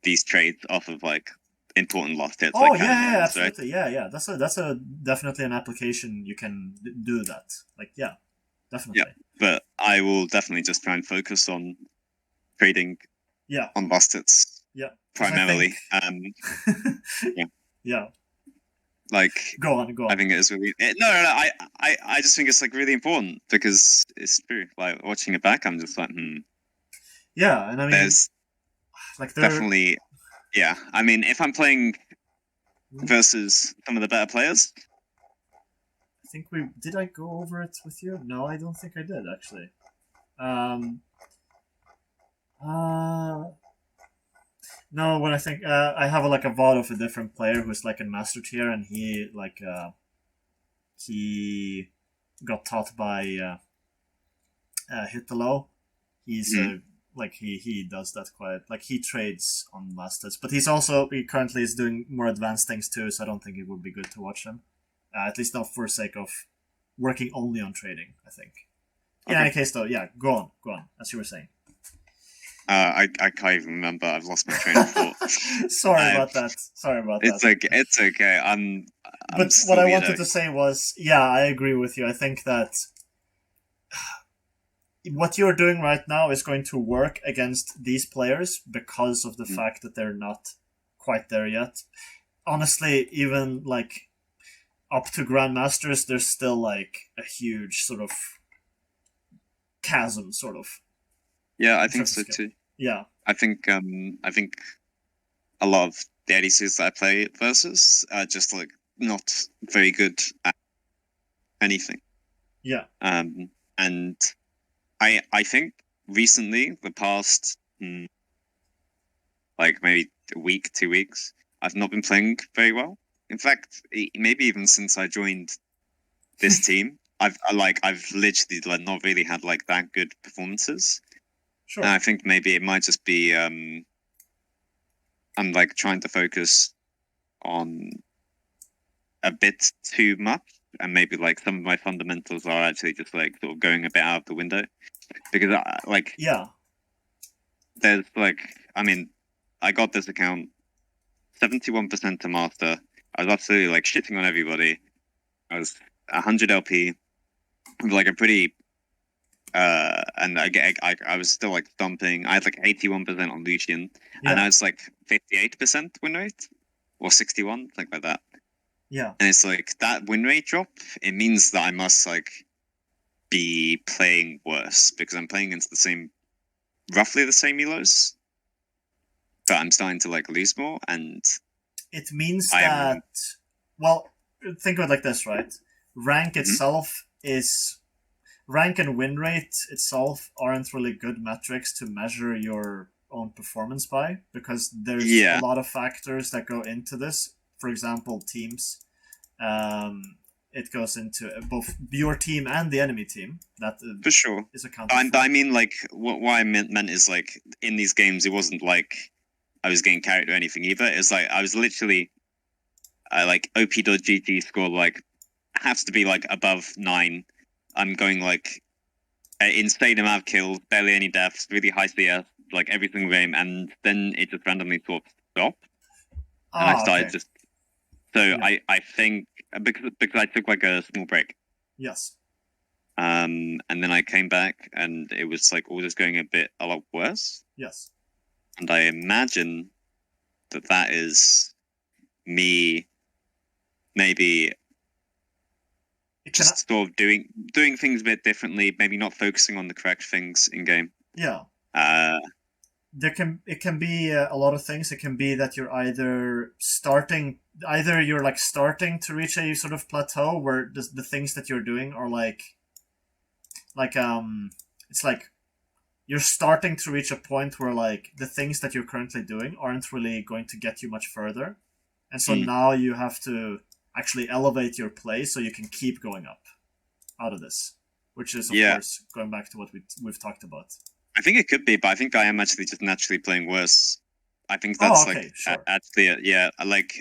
these trades off of like important last hits.
Oh
like
yeah, absolutely,
right?
yeah. That's a definitely an application you can do that. Like definitely.
Yeah, but I will definitely just try and focus on trading.
Yeah.
On last hits.
Yeah.
Primarily.
Yeah.
Like,
go on.
I think it is really no. I just think it's like really important because it's true. Like watching it back, I'm just like,
Yeah, and I mean,
there's
like
definitely, yeah. I mean, if I'm playing versus some of the better players,
I think did I go over it with you? No, I don't think I did actually. No, when I think I have a VOD of a different player who's like in master tier, and he he got taught by HitTheLow. He's he does that quite like he trades on masters, but he currently is doing more advanced things too. So I don't think it would be good to watch him, at least not for sake of working only on trading. I think. In any case, though, yeah, go on, as you were saying.
I can't even remember. I've lost my train of thought.
Sorry about that.
It's okay.
But what I wanted to say was, yeah, I agree with you. I think that what you're doing right now is going to work against these players because of the fact that they're not quite there yet. Honestly, even like up to Grandmasters, there's still like a huge sort of chasm, sort of.
Yeah, I think so too.
Yeah,
I think a lot of the ADCs that I play versus are just like not very good at anything.
Yeah.
And I think recently, the past like maybe a week, 2 weeks, I've not been playing very well. In fact, maybe even since I joined this team, I've literally like not really had like that good performances.
Sure.
And I think maybe it might just be I'm like trying to focus on a bit too much, and maybe like some of my fundamentals are actually just like sort of going a bit out of the window, because there's like, I mean, I got this account 71% to master. I was absolutely like shitting on everybody. I was 100 LP with like a pretty and I was still like thumping. I had like 81% on Lucian, and I was like 58% win rate, or 61, something like that.
Yeah.
And it's like that win rate drop. It means that I must like be playing worse because I'm playing against roughly the same elos, but I'm starting to like lose more, and
it means that. Well, think of it like this, right? Rank itself is rank and win rate itself aren't really good metrics to measure your own performance by, because there's
Yeah.
a lot of factors that go into this. For example, teams. It goes into both your team and the enemy team. That
For sure.
is accounted
And
for.
I mean, like, what I meant is, like, in these games, it wasn't like I was getting carried or anything either. It's like I was literally, like, op.gg scored, like, has to be, like, above 9. I'm going, like, insane amount of kills, barely any deaths, really high CS, like, every single game, and then it just randomly sort of stopped. And I started
Okay.
just... So
Yeah.
I think, because I took, like, a small break,
Yes.
and then I came back, and it was, like, all just going a lot worse.
Yes.
And I imagine that is me maybe
It
just sort of doing things a bit differently, maybe not focusing on the correct things in game.
Yeah.
Uh,
It can be a lot of things. It can be that you're either you're like starting to reach a sort of plateau where the things that you're doing are like it's like you're starting to reach a point where like the things that you're currently doing aren't really going to get you much further, and so now you have to actually elevate your play so you can keep going up out of this, which is of course going back to what we've talked about.
I think it could be, but I think I am actually just naturally playing worse. I think that's
sure.
actually like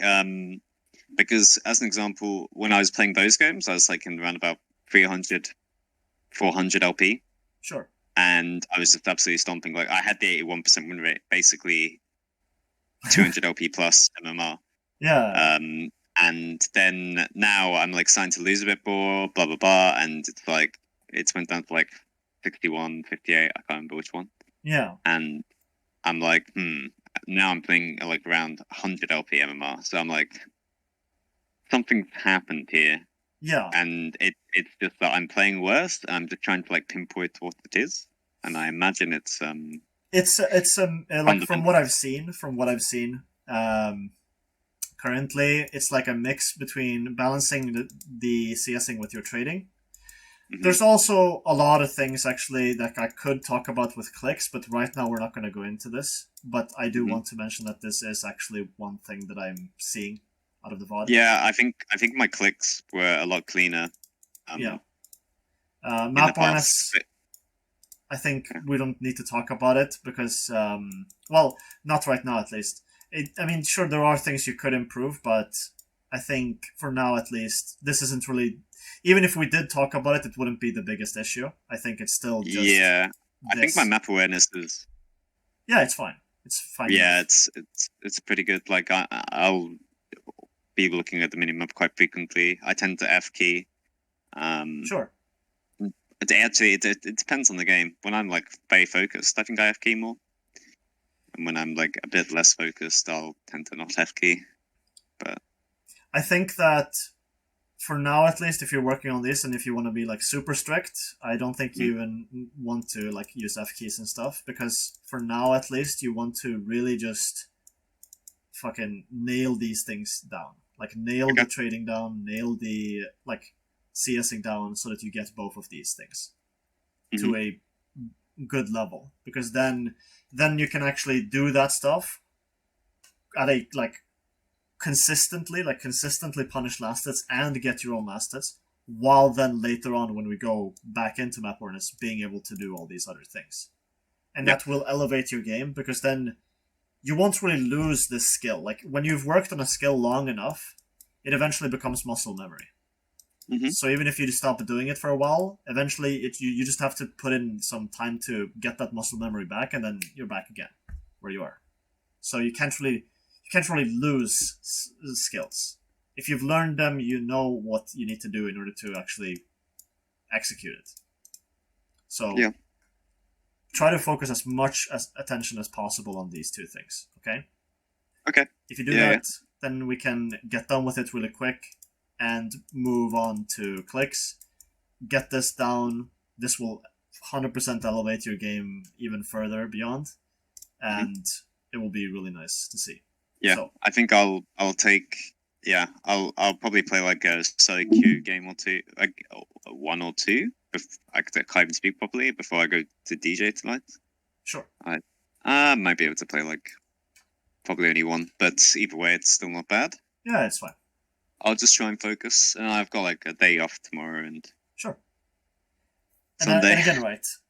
because as an example, when I was playing those games, I was like in around about 300, 400 LP.
Sure.
And I was just absolutely stomping. Like I had the 81% win rate, basically 200 LP plus MMR.
Yeah.
And then now I'm like starting to lose a bit more, blah blah blah, and it's like it's went down to like 61, 58, I can't remember which one.
Yeah.
And I'm like, now I'm playing like around 100 LP MMR. So I'm like, something's happened here.
Yeah.
And it's just that I'm playing worse. I'm just trying to like pinpoint what it is. And I imagine it's
like from what I've seen, currently it's like a mix between balancing the CSing with your trading. Mm-hmm. There's also a lot of things actually that I could talk about with clicks, but right now we're not going to go into this. But I do want to mention that this is actually one thing that I'm seeing out of the VOD.
Yeah, I think my clicks were a lot cleaner.
Map awareness, I think we don't need to talk about it because, well, not right now at least. I mean, sure, there are things you could improve, but I think for now at least, this isn't really... Even if we did talk about it, it wouldn't be the biggest issue. I think it's still just...
Yeah, I think my map awareness is...
Yeah, it's fine. It's fine.
Yeah, it's pretty good. Like, I'll be looking at the minimap quite frequently. I tend to F key.
Sure.
It depends on the game. When I'm like very focused, I think I F key more. And when I'm like a bit less focused, I'll tend to not F key. But
I think that for now, at least, if you're working on this and if you want to be like super strict, I don't think you even want to like use F keys and stuff, because for now, at least, you want to really just fucking nail these things down. Like nail the trading down, nail the like CSing down, so that you get both of these things to a good level, because then you can actually do that stuff at a like consistently punish last hits and get your own last hits, while then later on when we go back into map awareness being able to do all these other things. And that will elevate your game, because then you won't really lose this skill. Like when you've worked on a skill long enough, it eventually becomes muscle memory. So even if you stop doing it for a while, eventually you just have to put in some time to get that muscle memory back, and then you're back again where you are. So you can't really lose skills. If you've learned them, you know what you need to do in order to actually execute it. So try to focus as much attention as possible on these two things. Okay. If you do that, then we can get done with it really quick and move on to clicks. Get this down. This will 100% elevate your game even further beyond, and it will be really nice to see.
Yeah, so, I think I'll take... Yeah, I'll probably play like a solo queue game or two, like 1 or 2, I can't even speak properly before I go to DJ tonight.
Sure.
I might be able to play like probably only one, but either way, it's still not bad.
Yeah, it's fine.
I'll just try and focus, and I've got like a day off tomorrow and
Sure.
Sunday.
And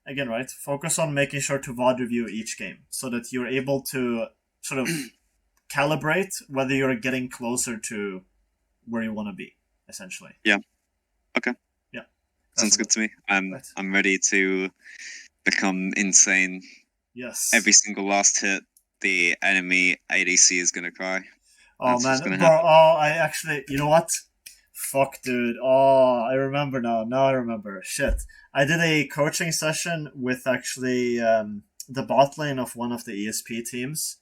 again, right. Focus on making sure to VOD review each game so that you're able to sort of calibrate whether you're getting closer to where you want to be, essentially.
Yeah. Okay.
Yeah.
Sounds good to me. I'm ready to become insane.
Yes.
Every single last hit, the enemy ADC is gonna cry.
Oh
That's what's
man,
gonna
bro!
happen.
Oh, I actually, you know what? Fuck, dude. Oh, I remember now. Now I remember. Shit, I did a coaching session with actually the bot lane of one of the ESP teams.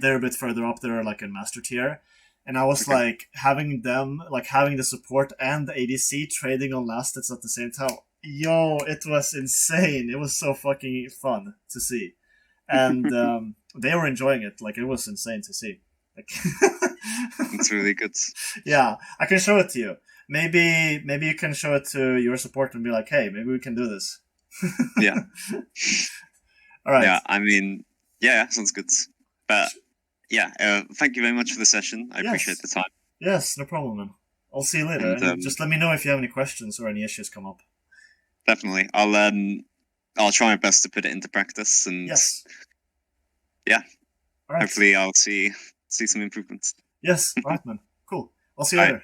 They're a bit further up. They're like in master tier, and I was like having the support and the ADC trading on last hits at the same time. Yo, it was insane. It was so fucking fun to see, and they were enjoying it. Like, it was insane to see. Like,
It's really good.
yeah, I can show it to you. Maybe you can show it to your support and be like, hey, maybe we can do this.
Yeah.
All right.
Yeah, I mean, yeah, sounds good. But yeah, thank you very much for the session. I appreciate the time.
Yes, no problem, man. I'll see you later. And just let me know if you have any questions or any issues come up.
Definitely. I'll try my best to put it into practice, and yeah,
all right.
Hopefully I'll see some improvements.
Yes, all right, man. Cool. I'll see you later.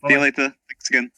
See you later. Thanks again.